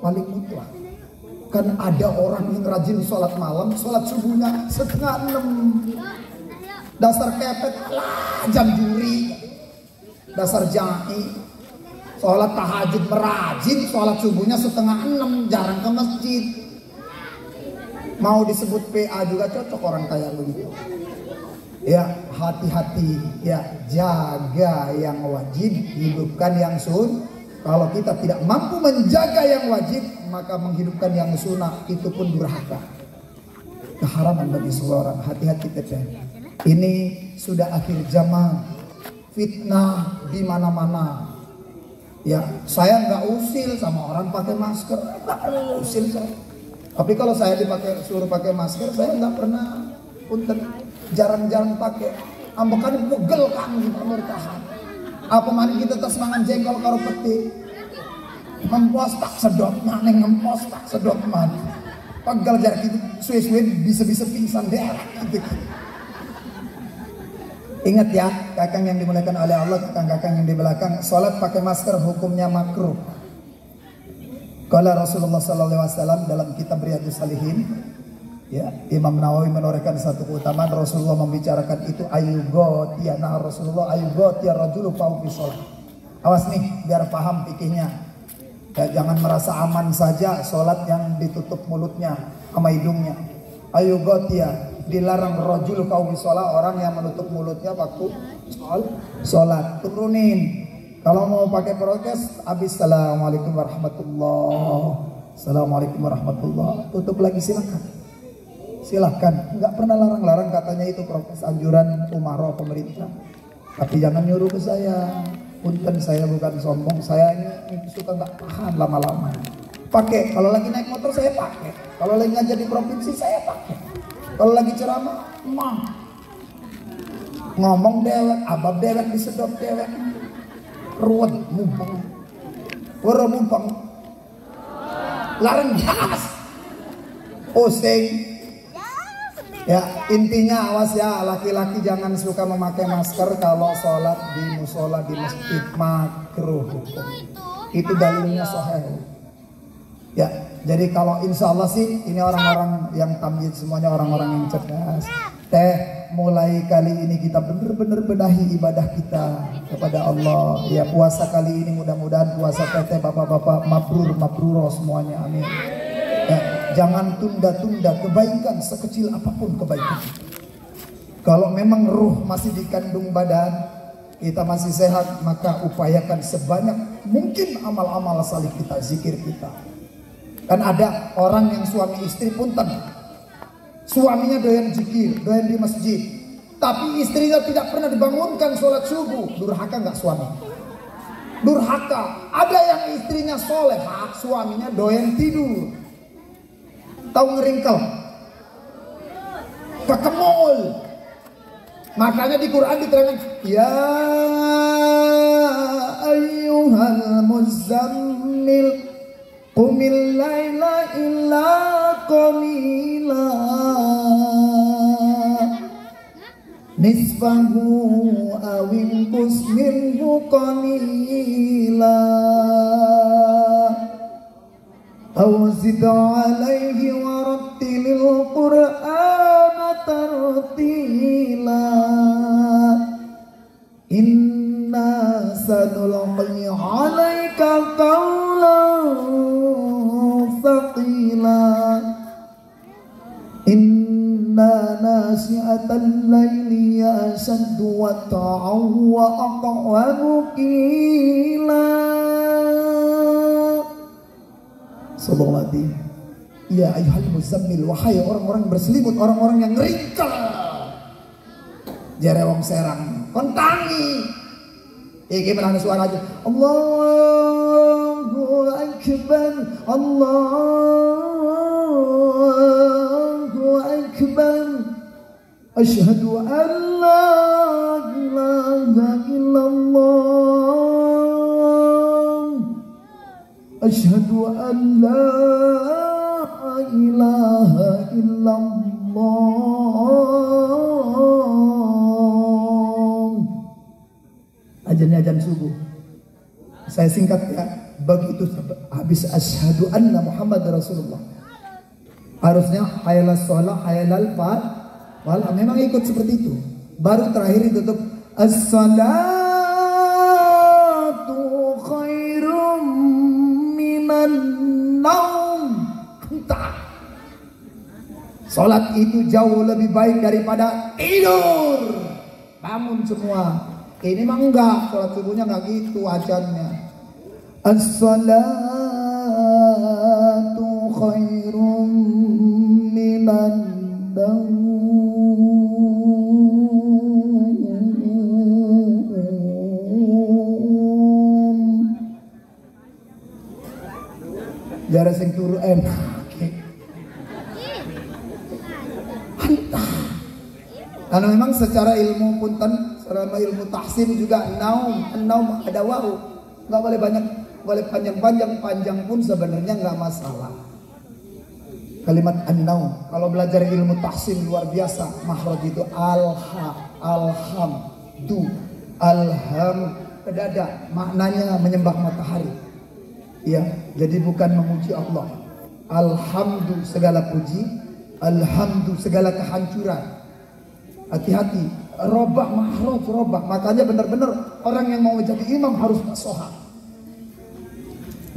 S1: paling mutlak. Kan ada orang yang rajin sholat malam, sholat subuhnya 5:30. Dasar kepet, jam juri. Dasar jai. Sholat tahajud merajin, sholat subuhnya 5:30, jarang ke masjid. Mau disebut PA juga cocok orang kayak begitu. Ya hati-hati, ya jaga yang wajib, hidupkan yang Kalau kita tidak mampu menjaga yang wajib, maka menghidupkan yang sunnah itu pun durhaka, keharaman bagi seorang. Hati-hati teteh. Ini sudah akhir zaman, fitnah di mana-mana. Ya saya nggak usil sama orang pakai masker, nggak usil saya. Tapi kalau saya suruh pakai masker, saya nggak pernah, punten, jarang-jarang pakai. Ambekan pegel kan di pemerintahan. Apa mana kita terus mangan jengkol karo peti. Ngempos tak sedot mana, ngempos tak sedot mana. Pegal jarak itu suwe-suwe bisa-bisa pingsan deh gitu. Ingat ya, kakang yang dimuliakan oleh Allah, kakang-kakang yang di belakang, sholat pakai masker hukumnya makruh. Qala Rasulullah sallallahu alaihi wasallam dalam kitab Riyadhus Shalihin, ya, Imam Nawawi menorehkan satu keutamaan Rasulullah membicarakan itu ayugotia, nah Rasulullah ayugotia rajulu fau fi sholat. Awas nih biar paham fikihnya. Ya, jangan merasa aman saja sholat yang ditutup mulutnya sama hidungnya. Ayugotia, dilarang rajul kaum sholat, orang yang menutup mulutnya waktu sholat. Turunin. Kalau mau pakai prokes, habis assalamualaikum warahmatullah, assalamualaikum warahmatullah. Tutup lagi silakan. Silahkan. Nggak pernah larang-larang, katanya itu prokes anjuran umaro pemerintah. Tapi jangan nyuruh ke saya. Punten, saya bukan sombong, saya ini suka nggak tahan lama-lama. Pakai. Kalau lagi naik motor saya pakai. Kalau lagi ngajar di provinsi saya pakai. Kalau lagi ceramah, ngomong dewek, abab dewek disedot dewek, ruwet mumpang, mumpang, larang gas, pusing. Ya intinya awas ya, laki-laki jangan suka memakai masker kalau sholat di musola di masjid, makruh hukum. Itu dalilnya sahih. Ya, jadi kalau insya Allah sih ini orang-orang yang tamyiz semuanya orang-orang yang cerdas. Mulai kali ini kita benar-benar benahi ibadah kita kepada Allah. Ya, puasa kali ini mudah-mudahan puasa bapak-bapak mabrur semuanya, amin. Ya, jangan tunda-tunda kebaikan sekecil apapun kebaikan. Kalau memang ruh masih dikandung badan, kita masih sehat, maka upayakan sebanyak mungkin amal-amal salih kita, zikir kita. Kan ada orang yang suami istri punten, suaminya doyan zikir, doyan di masjid, tapi istrinya tidak pernah dibangunkan sholat subuh. Durhaka nggak suami? Durhaka. Ada yang istrinya soleh, suaminya doyan tidur. Tahu ngeringkel? Kekemul. Makanya di Quran diterangkan, ya ayyuhal muzammil qumil laila illa qalila nisfahu awin minhu qalila aw zid alaihi warattilil qur'ana tartila inna sanulqi alaika qawlan thaqila inna nasi'atal laili ashaddu wata'an wa aqwamu qila. Sallallahu alaihi. Ya ayyuhal muzammil, wahai orang-orang berselimut, orang-orang yang ngeringkel. Jare wong Serang kontangi. Iki menang suara aja. Allahu akbar, Allahu akbar. Asyhadu an la ilaha illallah. Asyhadu an la ilaha illallah. Ajannya ajan subuh. Saya singkat ya. Begitu habis asyhadu anna Muhammad Rasulullah. Harusnya hayalal sholat, hayalal fal. Memang ikut seperti itu. Baru terakhir ditutup as-salatu khairum minan naum. Entah. Sholat itu jauh lebih baik daripada tidur. Bangun semua. Ini mah enggak, sholat subuhnya enggak gitu ajannya. As-salatu khairum minan naum. Jare sing turu enak. Karena memang secara ilmu punten, selama ilmu tahsin juga naum ada wau, nggak boleh banyak, boleh panjang-panjang, panjang pun sebenarnya nggak masalah. Kalimat an-naum, kalau belajar ilmu tahsin luar biasa, makhraj itu alhamdu, alham ke dada, maknanya menyembah matahari. Ya, jadi bukan memuji Allah. Alhamdu segala puji, alhamdu segala kehancuran. Hati-hati, robah makhraj, robah. Makanya benar-benar orang yang mau jadi imam harus fasohah.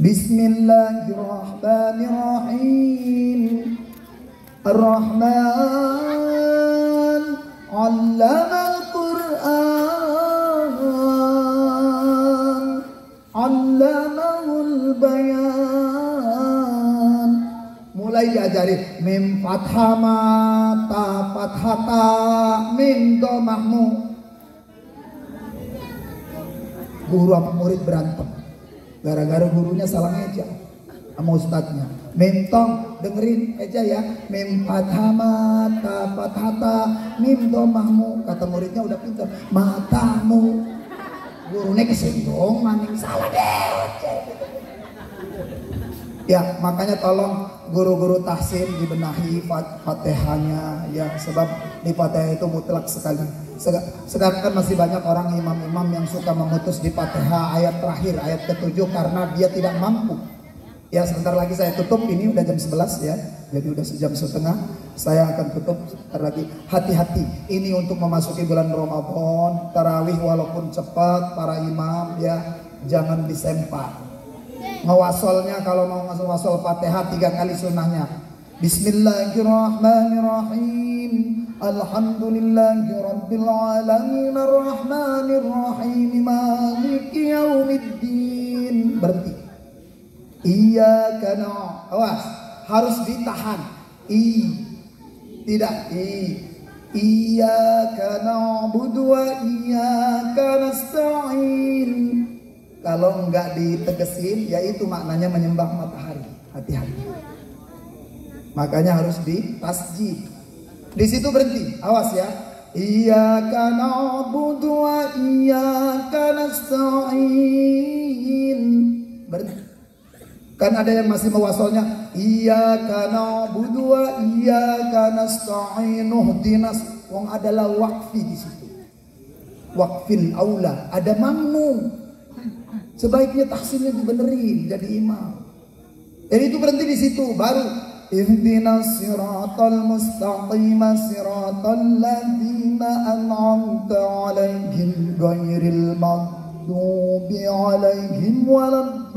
S1: Bismillahirrahmanirrahim. Ar-Rahman 'allamal Qur'an, 'allamahul bayan. Mulai diajari mim fathah ma, ta fathah ta, mim dhammah. Guru apa murid berantem gara-gara gurunya salah ngeja sama ustadznya. Mim tong, dengerin aja ya, mim fathah ma, ta fathah ta, mim dhammah. Kata muridnya udah pintar, matamu. Gurunya kesinggung, maning salah deh. Ya, makanya tolong guru-guru tahsin dibenahi Fatihahnya ya, sebab di Fatihah itu mutlak sekali. Sekarang kan masih banyak orang imam-imam yang suka memutus di Fatihah ayat terakhir, ayat ke-7 karena dia tidak mampu. Ya, sebentar lagi saya tutup, ini udah jam 11 ya. Jadi udah sejam setengah, saya akan tutup sebentar lagi. Hati-hati, ini untuk memasuki bulan Ramadan, tarawih walaupun cepat para imam ya, jangan disempat. Ngewasolnya kalau mau ngasal wasol Fatihah 3 kali sunnahnya. Bismillahirrahmanirrahim. Alhamdulillahi rabbil alamin arrahmanirrahim maliki yaumiddin. Berhenti. Iyyaka awas, harus ditahan. Tidak Iyyaka na'budu wa iyyaka nasta'in. Kalau enggak ditegesin, yaitu maknanya menyembah matahari. Hati-hati. Makanya harus ditasjid. Di situ berhenti. Awas ya. Iyyaka na'budu wa iyyaka nasta'in. Berhenti. Kan ada yang masih mewasolnya. Iyyaka na'budu wa iyyaka nasta'in. Ihdinas. Wong adalah wakfi di situ. Wakfil aula. Ada mamnu. Sebaiknya tahsinnya dibenerin jadi imam. Jadi itu berhenti di situ, baru ihdinas siratal mustaqim siratal ladzina an'amta 'alaihim ghairil maghdubi 'alaihim waladdallin.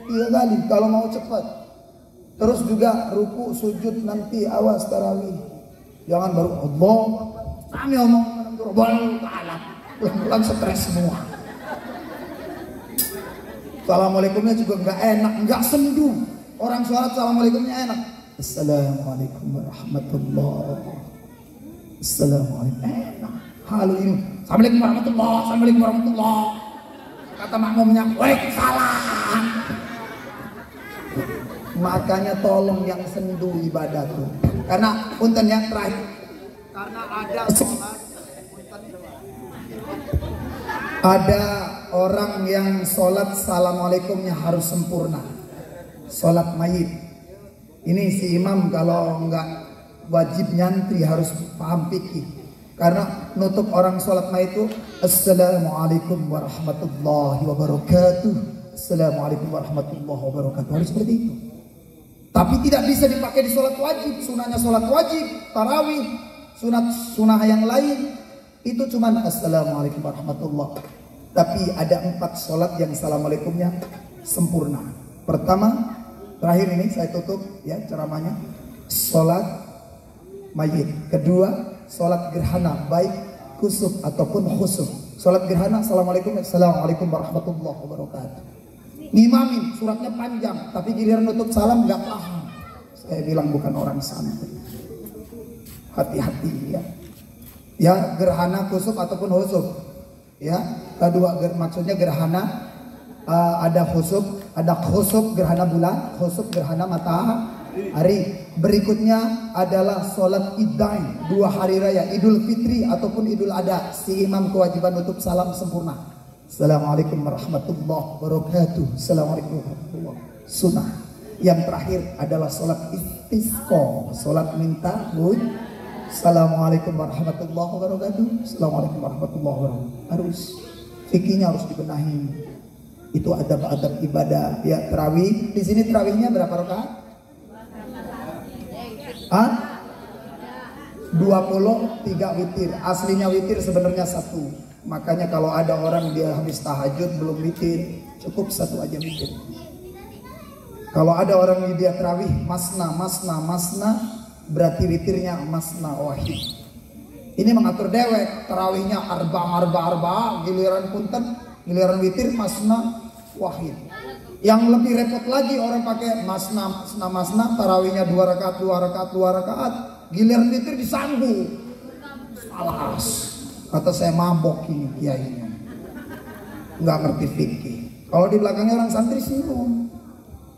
S1: 3 kali kalau mau cepat. Terus juga ruku sujud nanti awas tarawih. Jangan baru Allah. Kami omong Rabbul Ta'ala, pulang stres semua. Assalamualaikumnya juga nggak enak, nggak sendu. Orang sholat assalamualaikumnya enak. Assalamualaikum warahmatullahi. Assalamualaikum enak. Halo ini. Assalamualaikum warahmatullahi. Assalamualaikum warahmatullahi. Kata makmumnya, waalaikumsalam. Makanya tolong yang sendu ibadah tuh. Karena punten yang terakhir. Karena ada orang yang sholat assalamualaikumnya harus sempurna. Sholat mayit. Ini si imam kalau nggak wajib nyantri harus paham fikih. Karena nutup orang sholat mayit itu assalamualaikum warahmatullahi wabarakatuh. Assalamualaikum warahmatullahi wabarakatuh. Harus seperti itu. Tapi tidak bisa dipakai di sholat wajib. Sunahnya sholat wajib, tarawih, sunah yang lain itu cuma assalamualaikum warahmatullah. Tapi ada 4 sholat yang assalamualaikumnya sempurna. Pertama, terakhir ini saya tutup ya ceramahnya, sholat mayit. Kedua, sholat gerhana, baik kusuf ataupun khusuf. Sholat gerhana assalamualaikum warahmatullahi wabarakatuh. Ngimamin suratnya panjang, tapi giliran nutup salam nggak paham. Saya bilang bukan orang santai. Hati-hati ya. Ya, gerhana kusuf ataupun khusuf. Ya, kedua maksudnya gerhana ada khusuf, Ada khusuf gerhana bulan, khusuf gerhana matahari. Berikutnya adalah sholat idain, 2 hari raya, Idul Fitri ataupun Idul Adha. Si imam kewajiban nutup salam sempurna. Assalamualaikum warahmatullahi wabarakatuh. Assalamualaikum warahmatullahi wabarakatuh. Sunnah. Yang terakhir adalah sholat istisqa, sholat minta hujan. Assalamualaikum warahmatullahi wabarakatuh. Assalamualaikum warahmatullahi wabarakatuh. Harus fikihnya harus dibenahi. Itu adab-adab ibadah. Ya, tarawih. Di sini tarawihnya berapa rakaat? 23 witir. Aslinya witir sebenarnya 1. Makanya kalau ada orang dia habis tahajud belum witir, cukup 1 aja witir. Kalau ada orang dia tarawih masna, berarti witirnya masna wahid. Ini mengatur dewek. Tarawihnya arba, giliran punten, giliran witir masna wahid. Yang lebih repot lagi orang pakai masna, tarawihnya 2 rakaat, giliran witir disambung. Alas, kata saya mabok ini kiainya, nggak ngerti fikih. Kalau di belakangnya orang santri singgung.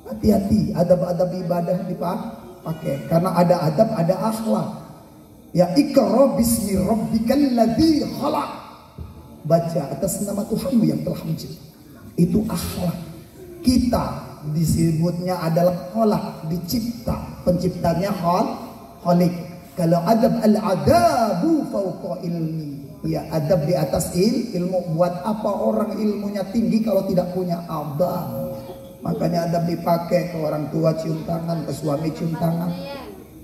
S1: Hati-hati, adab-adab ibadah dipakai, karena ada adab, ada akhlak. Ya, iqra bismi rabbikal ladzi khalaq. Baca atas nama Tuhanmu yang telah mencipta. Itu akhlak. Kita disebutnya adalah khalaq, dicipta. Penciptanya khaliq. Kalau adab al-adabu fauqa ilmi. Ya, adab di atas ilmu. Buat apa orang ilmunya tinggi kalau tidak punya adab? Makanya adab dipakai. Ke orang tua cium tangan, ke suami cium tangan.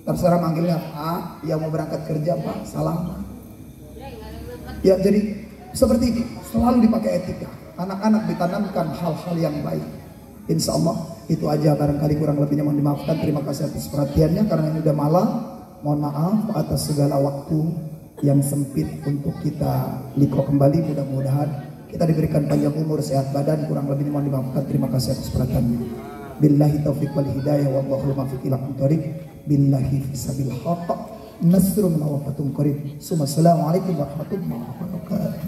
S1: Terserah manggilnya Pak, yang mau berangkat kerja Pak, salam. Ya, jadi seperti itu, selalu dipakai etika. Anak-anak ditanamkan hal-hal yang baik. Insya Allah itu aja, barangkali kurang lebihnya mohon dimaafkan. Terima kasih atas perhatiannya, karena ini udah malam. Mohon maaf atas segala waktu yang sempit untuk kita lihat kembali. Mudah-mudahan kita diberikan panjang umur, sehat badan. Kurang lebihnya mohon dimaafkan. Terima kasih atas perhatiannya. Billahi taufiq wal hidayah, wallahu muwaffiq ila aqwamit. Billahi fisabil haqq. Nasrun wa fatun qarib. Assalamualaikum warahmatullahi wabarakatuh.